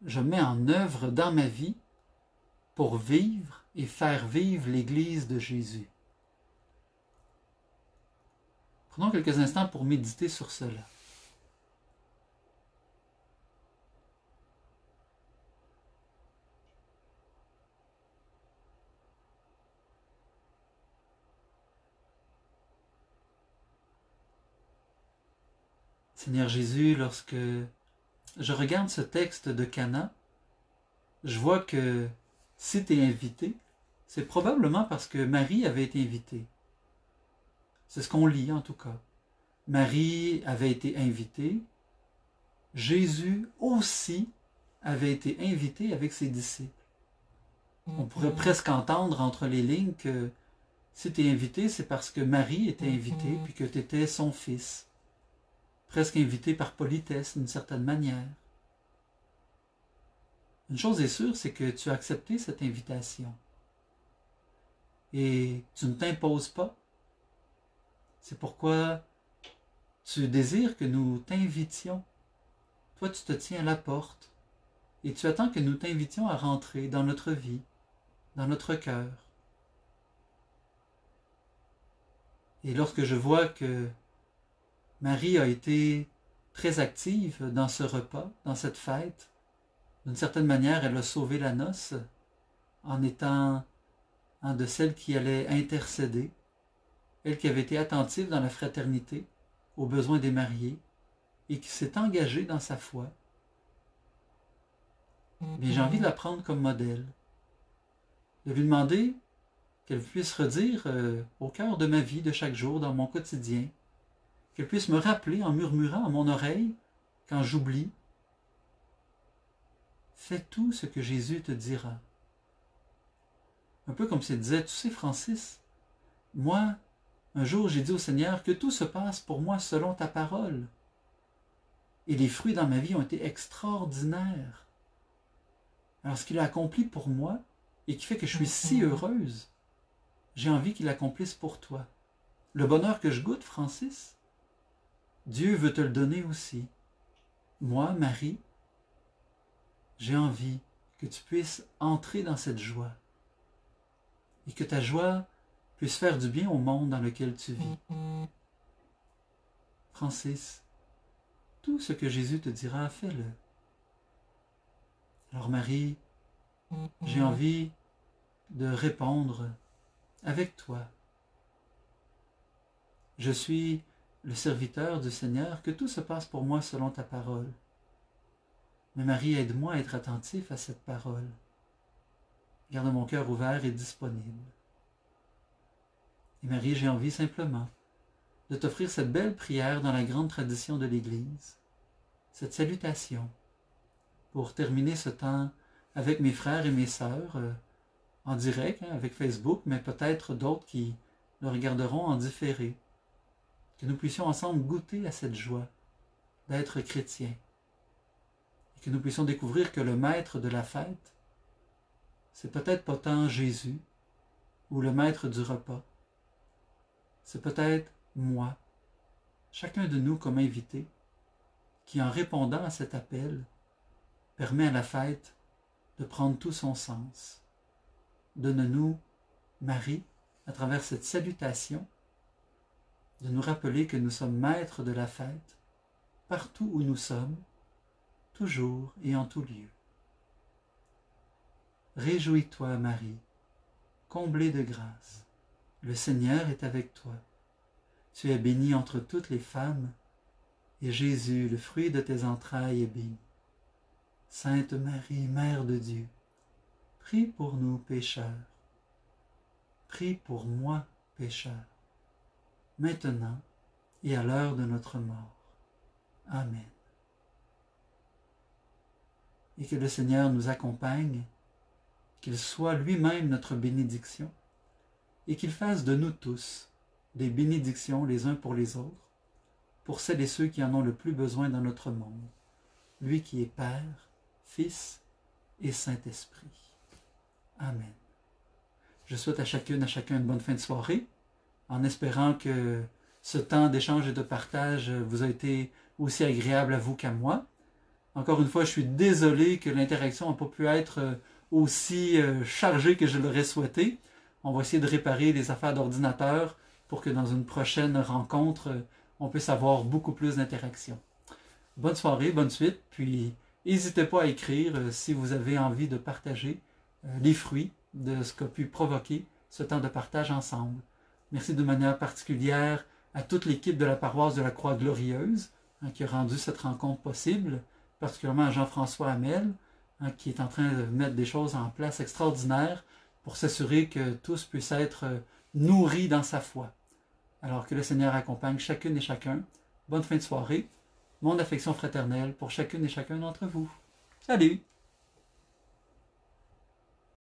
je mets en œuvre dans ma vie pour vivre et faire vivre l'Église de Jésus? Prenons quelques instants pour méditer sur cela. Seigneur Jésus, lorsque je regarde ce texte de Cana, je vois que si tu es invité, c'est probablement parce que Marie avait été invitée. C'est ce qu'on lit en tout cas. Marie avait été invitée. Jésus aussi avait été invité avec ses disciples. On pourrait presque entendre entre les lignes que si tu es invité, c'est parce que Marie était invitée puis que tu étais son fils. Presque invité par politesse d'une certaine manière. Une chose est sûre, c'est que tu as accepté cette invitation. Et tu ne t'imposes pas. C'est pourquoi tu désires que nous t'invitions. Toi, tu te tiens à la porte et tu attends que nous t'invitions à rentrer dans notre vie, dans notre cœur. Et lorsque je vois que Marie a été très active dans ce repas, dans cette fête, d'une certaine manière, elle a sauvé la noce en étant de celles qui allaient intercéder, elle qui avait été attentive dans la fraternité aux besoins des mariés et qui s'est engagée dans sa foi. Mais j'ai envie de la prendre comme modèle, de lui demander qu'elle puisse redire au cœur de ma vie de chaque jour, dans mon quotidien, qu'elle puisse me rappeler en murmurant à mon oreille, quand j'oublie, fais tout ce que Jésus te dira. Un peu comme s'il disait, tu sais Francis, moi, un jour j'ai dit au Seigneur que tout se passe pour moi selon ta parole. Et les fruits dans ma vie ont été extraordinaires. Alors ce qu'il a accompli pour moi, et qui fait que je suis si heureuse, j'ai envie qu'il accomplisse pour toi. Le bonheur que je goûte, Francis, Dieu veut te le donner aussi. Moi, Marie, j'ai envie que tu puisses entrer dans cette joie et que ta joie puisse faire du bien au monde dans lequel tu vis. Francis, tout ce que Jésus te dira, fais-le. Alors Marie, j'ai envie de répondre avec toi. Je suis le serviteur du Seigneur, que tout se passe pour moi selon ta parole. Mais Marie, aide-moi à être attentif à cette parole. Garde mon cœur ouvert et disponible. Et Marie, j'ai envie simplement de t'offrir cette belle prière dans la grande tradition de l'Église, cette salutation, pour terminer ce temps avec mes frères et mes sœurs, en direct, avec Facebook, mais peut-être d'autres qui le regarderont en différé. Que nous puissions ensemble goûter à cette joie d'être chrétiens. Et que nous puissions découvrir que le maître de la fête, c'est peut-être pas tant Jésus ou le maître du repas. C'est peut-être moi, chacun de nous comme invité, qui en répondant à cet appel, permet à la fête de prendre tout son sens. Donne-nous, Marie, à travers cette salutation, de nous rappeler que nous sommes maîtres de la fête, partout où nous sommes, toujours et en tout lieu. Réjouis-toi, Marie, comblée de grâce, le Seigneur est avec toi. Tu es bénie entre toutes les femmes, et Jésus, le fruit de tes entrailles, est béni. Sainte Marie, Mère de Dieu, prie pour nous pécheurs. Prie pour moi, pécheur, maintenant et à l'heure de notre mort. Amen. Et que le Seigneur nous accompagne, qu'il soit lui-même notre bénédiction, et qu'il fasse de nous tous des bénédictions les uns pour les autres, pour celles et ceux qui en ont le plus besoin dans notre monde, lui qui est Père, Fils et Saint-Esprit. Amen. Je souhaite à chacune, à chacun une bonne fin de soirée, en espérant que ce temps d'échange et de partage vous a été aussi agréable à vous qu'à moi. Encore une fois, je suis désolé que l'interaction n'a pas pu être aussi chargée que je l'aurais souhaité. On va essayer de réparer les affaires d'ordinateur pour que dans une prochaine rencontre, on puisse avoir beaucoup plus d'interaction. Bonne soirée, bonne suite, puis n'hésitez pas à écrire si vous avez envie de partager les fruits de ce qu'a pu provoquer ce temps de partage ensemble. Merci de manière particulière à toute l'équipe de la paroisse de la Croix-Glorieuse qui a rendu cette rencontre possible, particulièrement à Jean-François Hamel, qui est en train de mettre des choses en place extraordinaires pour s'assurer que tous puissent être nourris dans sa foi. Alors que le Seigneur accompagne chacune et chacun. Bonne fin de soirée. Mon affection fraternelle pour chacune et chacun d'entre vous. Salut!